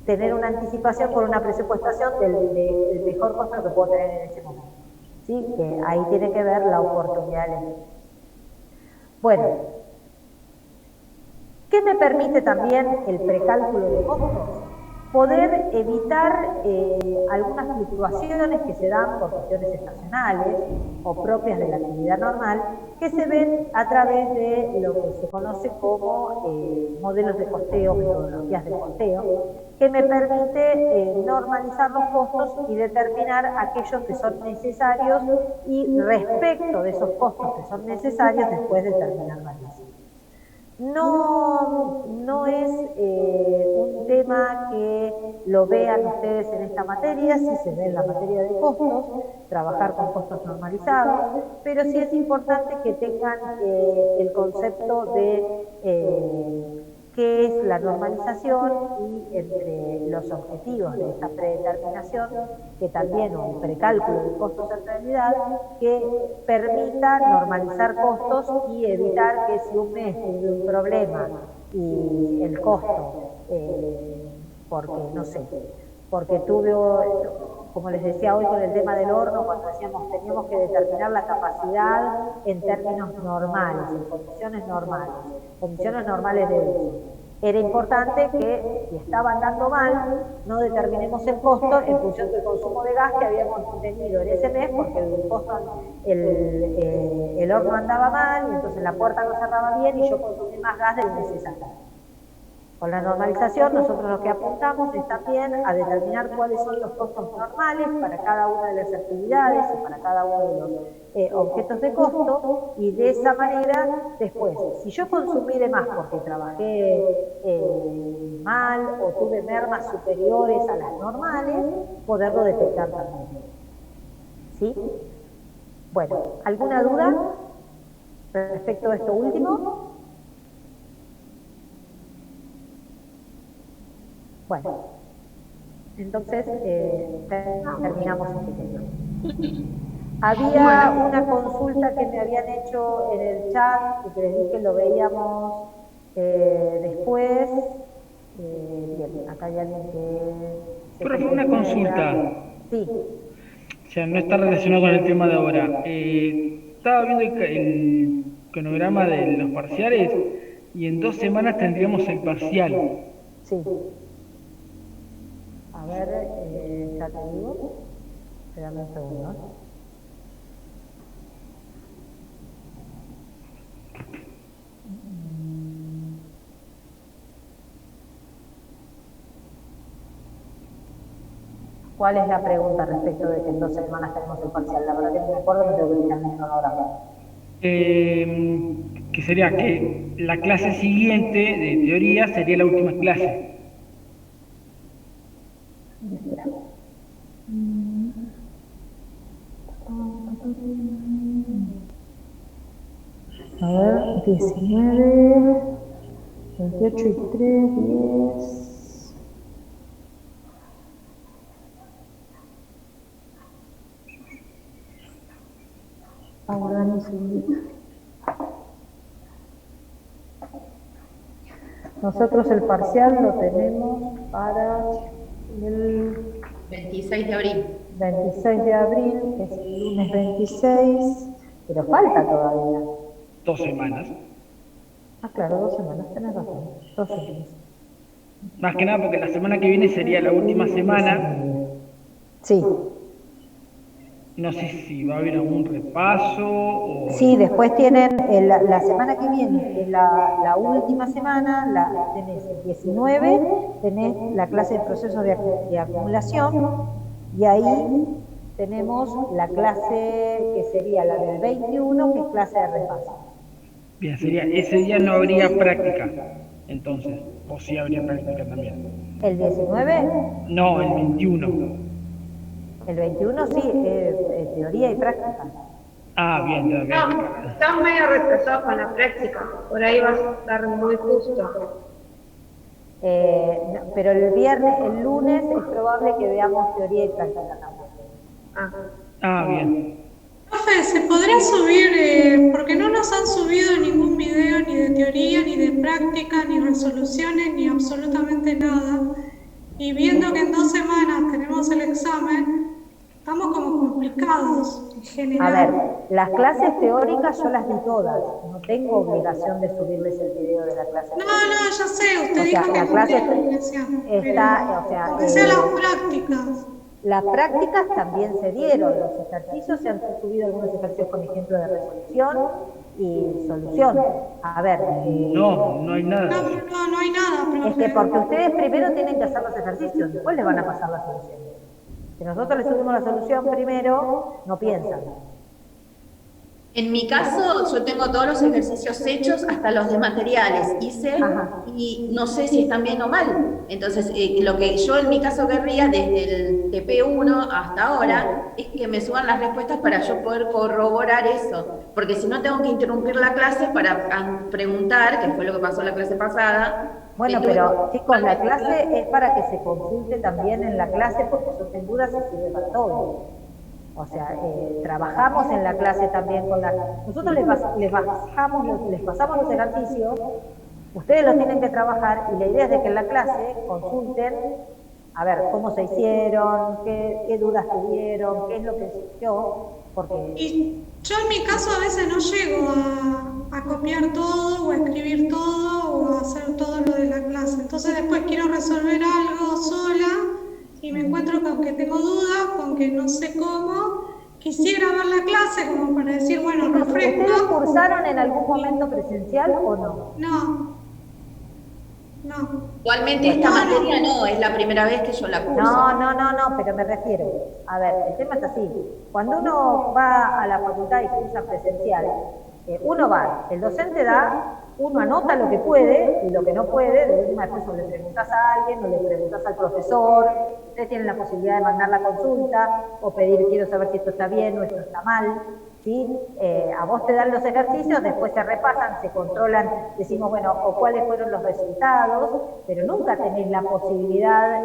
Speaker 1: tener una anticipación por una presupuestación del mejor costo que puedo tener en ese momento. ¿Sí? Que ahí tiene que ver la oportunidad del negocio. Bueno, ¿qué me permite también el precálculo de costos? Poder evitar algunas fluctuaciones que se dan por cuestiones estacionales o propias de la actividad normal, que se ven a través de lo que se conoce como modelos de costeo, metodologías de costeo, que me permite normalizar los costos y determinar aquellos que son necesarios y respecto de esos costos que son necesarios después determinar variaciones. No es un tema que lo vean ustedes en esta materia, sí se ve en la materia de costos, trabajar con costos normalizados, pero sí es importante que tengan el concepto de qué es la normalización y entre los objetivos de esta predeterminación, que también un precálculo de costos en realidad, que permita normalizar costos y evitar que si un mes tuve un problema y el costo, porque no sé, porque tuve, como les decía hoy con el tema del horno, cuando decíamos teníamos que determinar la capacidad en términos normales, en condiciones normales de uso. Era importante que, si estaba andando mal, no determinemos el costo en función del consumo de gas que habíamos tenido en ese mes, porque el horno andaba mal y entonces la puerta no cerraba bien y yo consumí más gas del necesario. Con la normalización nosotros lo que apuntamos es también a determinar cuáles son los costos normales para cada una de las actividades y para cada uno de los objetos de costo, y de esa manera después, si yo consumí de más porque trabajé mal o tuve mermas superiores a las normales, poderlo detectar también. ¿Sí? Bueno, ¿alguna duda respecto a esto último? Bueno, entonces terminamos este tema. Había una consulta que me habían hecho en el chat y que les dije lo veíamos después. Bien, acá hay alguien que...
Speaker 6: Pero una consulta.
Speaker 1: Sí.
Speaker 6: O sea, no está relacionado con el tema de ahora. Estaba viendo el cronograma de los parciales y en 2 semanas tendríamos el parcial.
Speaker 1: Sí. A ver, ya te digo. Espérame un segundo. ¿Cuál es la pregunta respecto de que en 2 semanas tenemos el parcial? La verdad que no me acuerdo, no tengo que mirar mi cronograma.
Speaker 6: Que sería que la clase siguiente de teoría sería la última clase.
Speaker 1: A ver, 19, 28 y 3, 10... Aguardame un segundito. Nosotros el parcial lo tenemos para el
Speaker 3: 26 de abril.
Speaker 1: 26 de abril, que es el lunes 26, pero falta todavía.
Speaker 6: 2 semanas.
Speaker 1: Ah, claro, 2 semanas, tenés razón. 2 semanas.
Speaker 6: Más que nada porque la semana que viene sería la última semana.
Speaker 1: Sí.
Speaker 6: No sé si va a haber algún repaso o...
Speaker 1: Sí, después tienen la semana que viene, que es la última semana, tenés el 19, tenés la clase de procesos de acumulación, y ahí tenemos la clase que sería la del 21, que es clase de repaso.
Speaker 6: Bien, ese día no habría práctica, entonces, o sí habría práctica también.
Speaker 1: ¿El 19?
Speaker 6: No, el 21.
Speaker 1: El 21 sí, teoría y práctica.
Speaker 6: Ah, bien, ya, bien.
Speaker 5: No, estás medio retrasado con la práctica, por ahí vas a estar muy justo.
Speaker 1: No, pero el lunes es probable que veamos teoría y práctica también.
Speaker 6: Ah, bien.
Speaker 7: Profe, ¿se podrá subir, porque no nos han subido ningún video ni de teoría, ni de práctica, ni resoluciones, ni absolutamente nada? Y viendo que en 2 semanas tenemos el examen, estamos como complicados en
Speaker 1: A
Speaker 7: general.
Speaker 1: ver, las clases teóricas yo las vi todas, no tengo obligación de subirles el video de la clase.
Speaker 7: No, ya sé, usted
Speaker 1: O sea,
Speaker 7: dijo que
Speaker 1: la
Speaker 7: no
Speaker 1: clase
Speaker 7: tiene obligación,
Speaker 1: está, o sea,
Speaker 7: aunque sean las prácticas.
Speaker 1: las prácticas también se dieron, los ejercicios se han subido algunos ejercicios con ejemplo de resolución y solución. A ver,
Speaker 6: No hay nada.
Speaker 7: No hay nada, profe.
Speaker 1: es que porque ustedes primero tienen que hacer los ejercicios, después les van a pasar la solución. Si nosotros les subimos la solución primero, no piensan.
Speaker 3: En mi caso, yo tengo todos los ejercicios hechos, hasta los de materiales hice,
Speaker 1: Ajá.
Speaker 3: y no sé si están bien o mal. Entonces, lo que yo en mi caso querría, desde el TP1 hasta ahora, es que me suban las respuestas para yo poder corroborar eso. Porque si no, tengo que interrumpir la clase para preguntar, que fue lo que pasó en la clase pasada.
Speaker 1: Bueno, pero chicos, la clase es para que se consulte también en la clase, porque eso sin duda se sirve para todo. O sea, trabajamos en la clase también con nosotros les pasamos los ejercicios, ustedes los tienen que trabajar, y la idea es de que en la clase consulten, a ver, cómo se hicieron, qué dudas tuvieron, qué es lo que surgió, porque...
Speaker 7: Y yo en mi caso a veces no llego a copiar todo o a escribir todo o a hacer todo lo de la clase. Entonces después quiero resolver algo sola y me encuentro con que tengo dudas, con que no sé cómo. Quisiera ver la clase como para decir, bueno,
Speaker 1: ¿Ustedes
Speaker 7: refresco.
Speaker 1: cursaron en algún momento presencial o no?
Speaker 7: No.
Speaker 3: Actualmente esta materia no, es la primera vez que yo la curso.
Speaker 1: No, pero me refiero. A ver, el tema es así. Cuando uno va a la facultad y cursa presencial, uno va, el docente da, uno anota lo que puede y lo que no puede, de última después o le preguntas a alguien o le preguntas al profesor, ustedes tienen la posibilidad de mandar la consulta o pedir, quiero saber si esto está bien o esto está mal. ¿Sí? A vos te dan los ejercicios, después se repasan, se controlan, decimos, bueno, o cuáles fueron los resultados, pero nunca tenés la posibilidad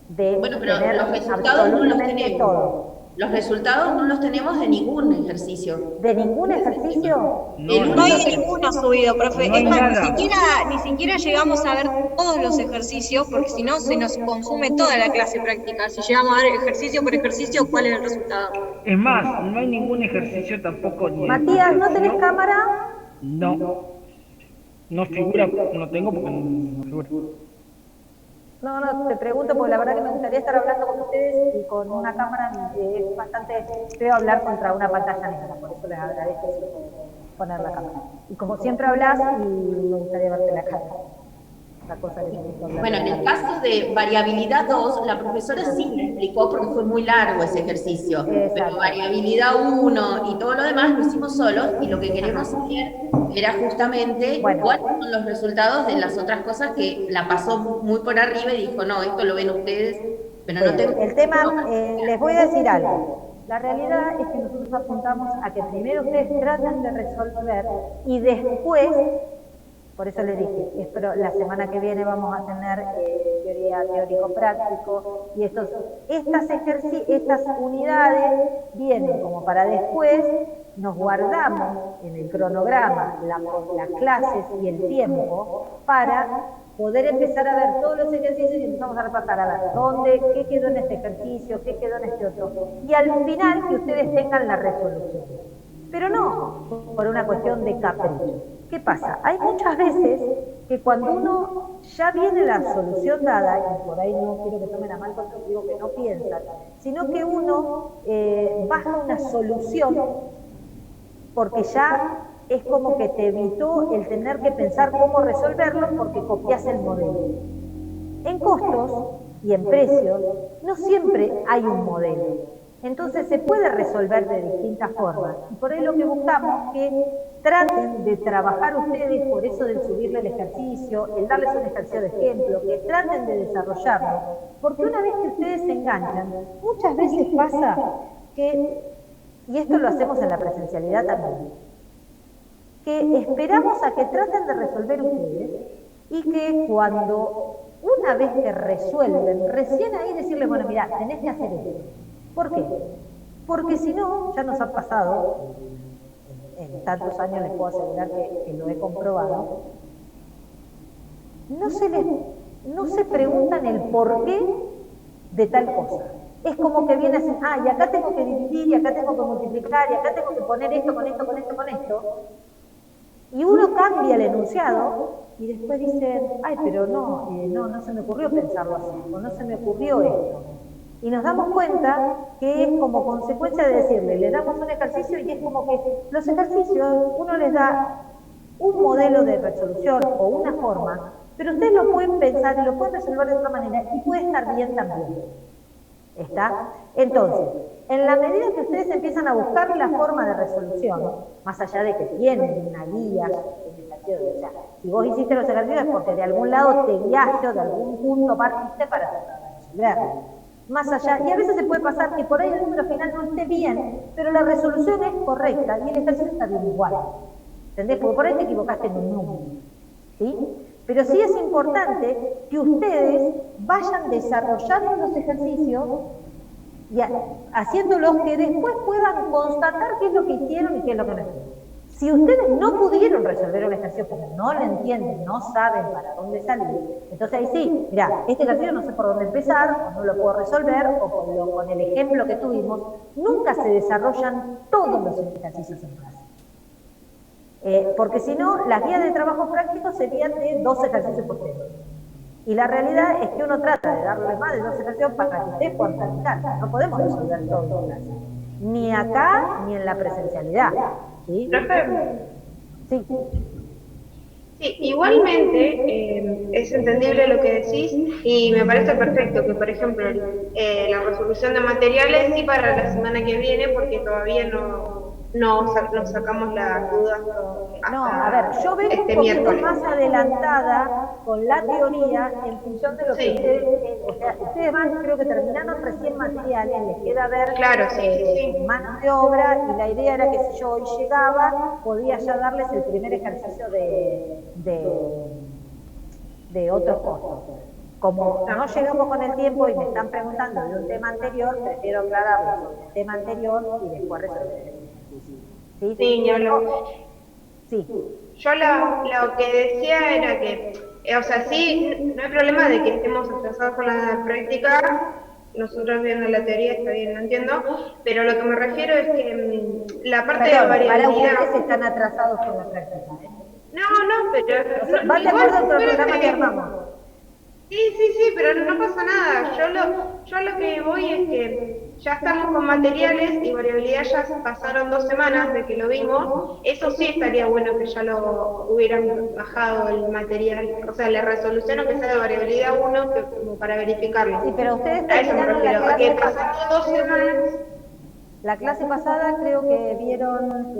Speaker 1: de tener
Speaker 3: los resultados no los
Speaker 1: absolutamente
Speaker 3: tenemos.
Speaker 1: todo.
Speaker 3: Los resultados no los tenemos de ningún ejercicio.
Speaker 1: ¿De ningún ejercicio?
Speaker 8: No hay ninguno subido, profe.
Speaker 6: No hay
Speaker 8: es más,
Speaker 6: nada.
Speaker 8: ni siquiera llegamos a ver todos los ejercicios, porque si no se nos consume toda la clase práctica. Si llegamos a ver ejercicio por ejercicio, ¿cuál es el resultado?
Speaker 6: Es más, no hay ningún ejercicio tampoco ni...
Speaker 1: Matías, ¿no tenés cámara?
Speaker 6: No. No figura, no tengo porque no figura.
Speaker 1: No, te pregunto porque la verdad que me gustaría estar hablando con ustedes y con una cámara es bastante feo hablar contra una pantalla negra, por eso les agradezco poner la cámara. Y como siempre hablas, y me gustaría verte la cara. Cosa que
Speaker 3: bueno, en el caso de variabilidad 2, la profesora sí me explicó porque fue muy largo ese ejercicio.
Speaker 1: Exacto.
Speaker 3: Pero variabilidad 1 y todo lo demás lo hicimos solos y lo que queríamos hacer era justamente cuáles son los resultados de las otras cosas que la pasó muy por arriba y dijo, no, esto lo ven ustedes, pero no tengo...
Speaker 1: El tema, les voy a decir algo. La realidad es que nosotros apuntamos a que primero ustedes traten de resolver y después... Por eso les dije, la semana que viene vamos a tener teoría teórico-práctico y estas unidades vienen como para después, nos guardamos en el cronograma las clases y el tiempo para poder empezar a ver todos los ejercicios y empezamos a repasar a ver qué quedó en este ejercicio, qué quedó en este otro. Y al final que ustedes tengan la resolución. pero no por una cuestión de capricho. ¿Qué pasa? Hay muchas veces que cuando uno ya viene la solución dada, y por ahí no quiero que tomen a mal cuando digo que no piensan, sino que uno baja una solución porque ya es como que te evitó el tener que pensar cómo resolverlo porque copias el modelo. En costos y en precios no siempre hay un modelo. Entonces se puede resolver de distintas formas. Y por ahí lo que buscamos es que traten de trabajar ustedes, por eso del subirle el ejercicio, el darles un ejercicio de ejemplo, que traten de desarrollarlo. Porque una vez que ustedes se enganchan, muchas veces pasa que, y esto lo hacemos en la presencialidad también, que esperamos a que traten de resolver ustedes y que cuando una vez que resuelven, recién ahí decirles, bueno, mira, tenés que hacer esto. ¿Por qué? Porque si no, ya nos ha pasado, en tantos años les puedo asegurar que lo he comprobado, no se preguntan el porqué de tal cosa. Es como que viene así, y acá tengo que dividir, y acá tengo que multiplicar, y acá tengo que poner esto, con esto, con esto, con esto. Y uno cambia el enunciado y después dice, pero no se me ocurrió pensarlo así, o no se me ocurrió esto. Y nos damos cuenta que es como consecuencia de decirle, le damos un ejercicio y es como que los ejercicios, uno les da un modelo de resolución o una forma, pero ustedes lo pueden pensar y lo pueden resolver de otra manera y puede estar bien también. ¿Está? Entonces, en la medida que ustedes empiezan a buscar la forma de resolución, más allá de que tienen una guía, o sea, si vos hiciste los ejercicios es porque de algún lado te guiaste o de algún punto partiste para resolverlo. Más allá, y a veces se puede pasar que por ahí el número final no esté bien, pero la resolución es correcta y el ejercicio está bien igual. ¿Entendés? Porque por ahí te equivocaste en un número. ¿Sí? Pero sí es importante que ustedes vayan desarrollando los ejercicios y haciéndolos que después puedan constatar qué es lo que hicieron y qué es lo que no hicieron. Si ustedes no pudieron resolver un ejercicio porque no lo entienden, no saben para dónde salir, entonces ahí sí, mira, este ejercicio no sé por dónde empezar, o no lo puedo resolver, o con el ejemplo que tuvimos, nunca se desarrollan todos los ejercicios en clase. Porque si no, las guías de trabajo práctico serían de 2 ejercicios por tema. Y la realidad es que uno trata de darle más de 2 ejercicios para que ustedes puedan practicar. No podemos resolver todo en clase. Ni acá, ni en la presencialidad. ¿Sí? Sí.
Speaker 5: Sí, igualmente es entendible lo que decís y me parece perfecto que, por ejemplo, la resolución de materiales sí para la semana que viene porque todavía no sacamos las dudas hasta
Speaker 1: a ver, yo vengo un poquito
Speaker 5: miércoles.
Speaker 1: más adelantada con la teoría en función de lo que ustedes van, creo que terminaron recién materiales, les queda ver mano de obra y la idea era que si yo hoy llegaba podía ya darles el primer ejercicio de otros costos. Como no llegamos con el tiempo y me están preguntando de un tema anterior, prefiero aclararlo sobre el tema anterior y después resolver. ¿Sí?
Speaker 5: Sí. Yo lo que decía era que, o sea, sí, no hay problema de que estemos atrasados con la práctica, nosotros viendo la teoría está bien, lo entiendo, pero lo que me refiero es que la parte de variabilidad...
Speaker 1: Para ustedes están atrasados con la práctica,
Speaker 5: No, pero...
Speaker 1: ¿Va de acuerdo con el programa que armamos?
Speaker 5: Sí, pero no pasa nada. Yo lo que voy es que ya estamos con materiales y variabilidad ya pasaron 2 semanas de que lo vimos. Eso sí estaría bueno que ya lo hubieran bajado el material. O sea, la resolución o que sea de variabilidad 1 como para verificarlo.
Speaker 1: Sí, pero ustedes
Speaker 5: a eso me refiero. Que pasaron 2 semanas.
Speaker 1: La clase pasada creo que vieron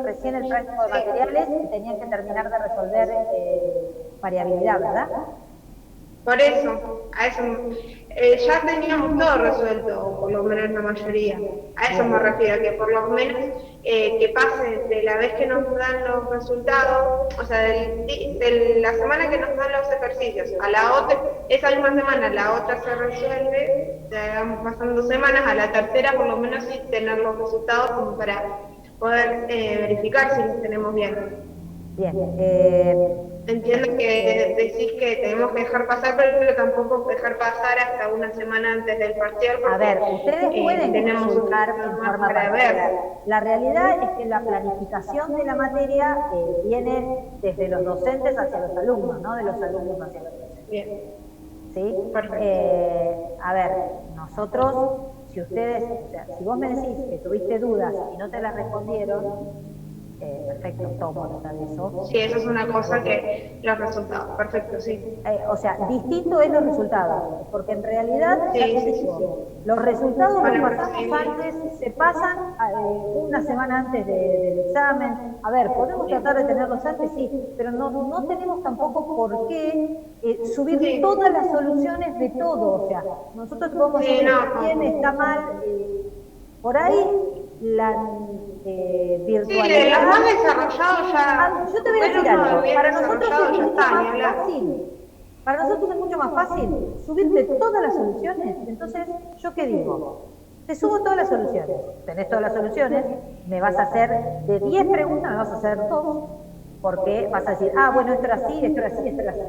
Speaker 1: recién el práctico de materiales y tenían que terminar de resolver variabilidad, ¿verdad?
Speaker 5: Por eso, ya teníamos todo resuelto, o por lo menos la mayoría. A eso me refiero, que por lo menos que pase de la vez que nos dan los resultados, o sea, de la semana que nos dan los ejercicios, a la otra, esa misma semana, la otra se resuelve, ya pasan 2 semanas, a la tercera por lo menos sí tener los resultados como para poder verificar si los tenemos bien.
Speaker 1: Bien.
Speaker 5: entiendo que decís que tenemos que dejar pasar, pero tampoco dejar pasar hasta una semana antes del parcial.
Speaker 1: A ver, ustedes pueden
Speaker 5: tenemos
Speaker 1: consultar en forma
Speaker 5: para
Speaker 1: particular.
Speaker 5: ver.
Speaker 1: La realidad es que la planificación de la materia viene desde los docentes hacia los alumnos, no de los alumnos hacia los docentes.
Speaker 5: Bien.
Speaker 1: ¿Sí?
Speaker 5: Perfecto.
Speaker 1: A ver, nosotros, si ustedes, o sea, si vos me decís que tuviste dudas y no te las respondieron, perfecto, tomo nota de eso.
Speaker 5: Sí, eso es una cosa que los resultados, perfecto, sí.
Speaker 1: O sea, distinto es los resultados, porque en realidad,
Speaker 5: Sí,
Speaker 1: ya te
Speaker 5: sí,
Speaker 1: digo,
Speaker 5: sí.
Speaker 1: los resultados
Speaker 5: Bueno,
Speaker 1: los pasamos
Speaker 5: sí.
Speaker 1: antes, se pasan una semana antes del examen. A ver, podemos tratar de tenerlos antes, sí, pero no tenemos tampoco por qué subir
Speaker 5: Sí.
Speaker 1: todas las soluciones de todo. O sea, nosotros podemos
Speaker 5: Sí,
Speaker 1: decir,
Speaker 5: no.
Speaker 1: está bien, está mal, por ahí la
Speaker 5: Sí,
Speaker 1: virtualidad.
Speaker 5: los más desarrollados ya.
Speaker 1: Yo te voy a decir algo,
Speaker 5: bien
Speaker 1: para nosotros
Speaker 5: desarrollados
Speaker 1: es
Speaker 5: ya
Speaker 1: mucho
Speaker 5: está, ni
Speaker 1: más
Speaker 5: hablar.
Speaker 1: fácil. Para nosotros es mucho más fácil subirte todas las soluciones. Entonces, ¿yo qué digo? Te subo todas las soluciones. Tenés todas las soluciones, me vas a hacer de 10 preguntas, me vas a hacer 2, porque vas a decir, bueno, esto era así, esto era así, esto era así.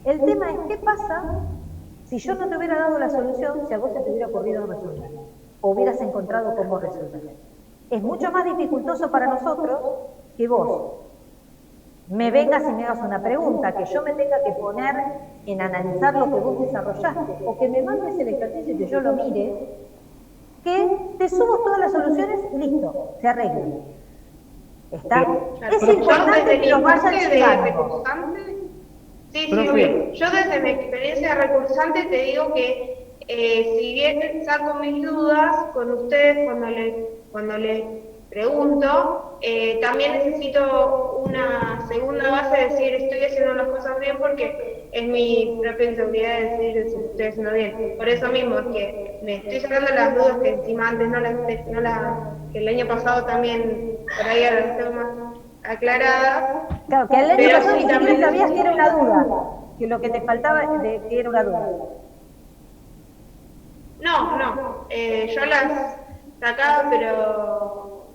Speaker 1: El tema es, ¿qué pasa si yo no te hubiera dado la solución, si a vos se te hubiera ocurrido resolver? O hubieras encontrado cómo resolver. Es mucho más dificultoso para nosotros que vos me vengas y me hagas una pregunta, que yo me tenga que poner en analizar lo que vos desarrollaste, o que me mandes el ejercicio y que yo lo mire, que te subo todas las soluciones y listo, se arregla. ¿Está?
Speaker 5: Claro,
Speaker 1: Es importante que los vayan
Speaker 5: de
Speaker 1: llegando.
Speaker 5: recursante, sí,
Speaker 6: Profe.
Speaker 5: bien. Yo desde mi experiencia de recursante te digo que si bien saco mis dudas con ustedes cuando les pregunto, también necesito una segunda base de decir estoy haciendo las cosas bien porque es mi propia inseguridad de decir si estoy haciendo bien. Por eso mismo es que me estoy sacando las dudas que encima antes que el año pasado también por ahí las tengo más aclaradas.
Speaker 1: Claro, que el año
Speaker 5: Pero
Speaker 1: pasado
Speaker 5: sí,
Speaker 1: ni siquiera
Speaker 5: también
Speaker 1: sabías que era una duda, que lo que te faltaba que era una duda.
Speaker 5: No, yo las sacaba, pero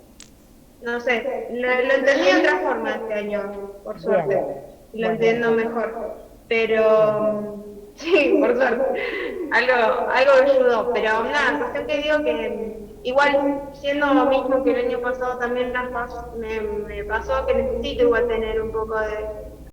Speaker 5: no sé, lo entendí de otra forma este año, por suerte,
Speaker 1: Bien.
Speaker 5: lo entiendo mejor, pero sí, por suerte, algo me ayudó, pero nada, cuestión que digo que igual, siendo lo mismo que el año pasado también me pasó que necesito igual tener un poco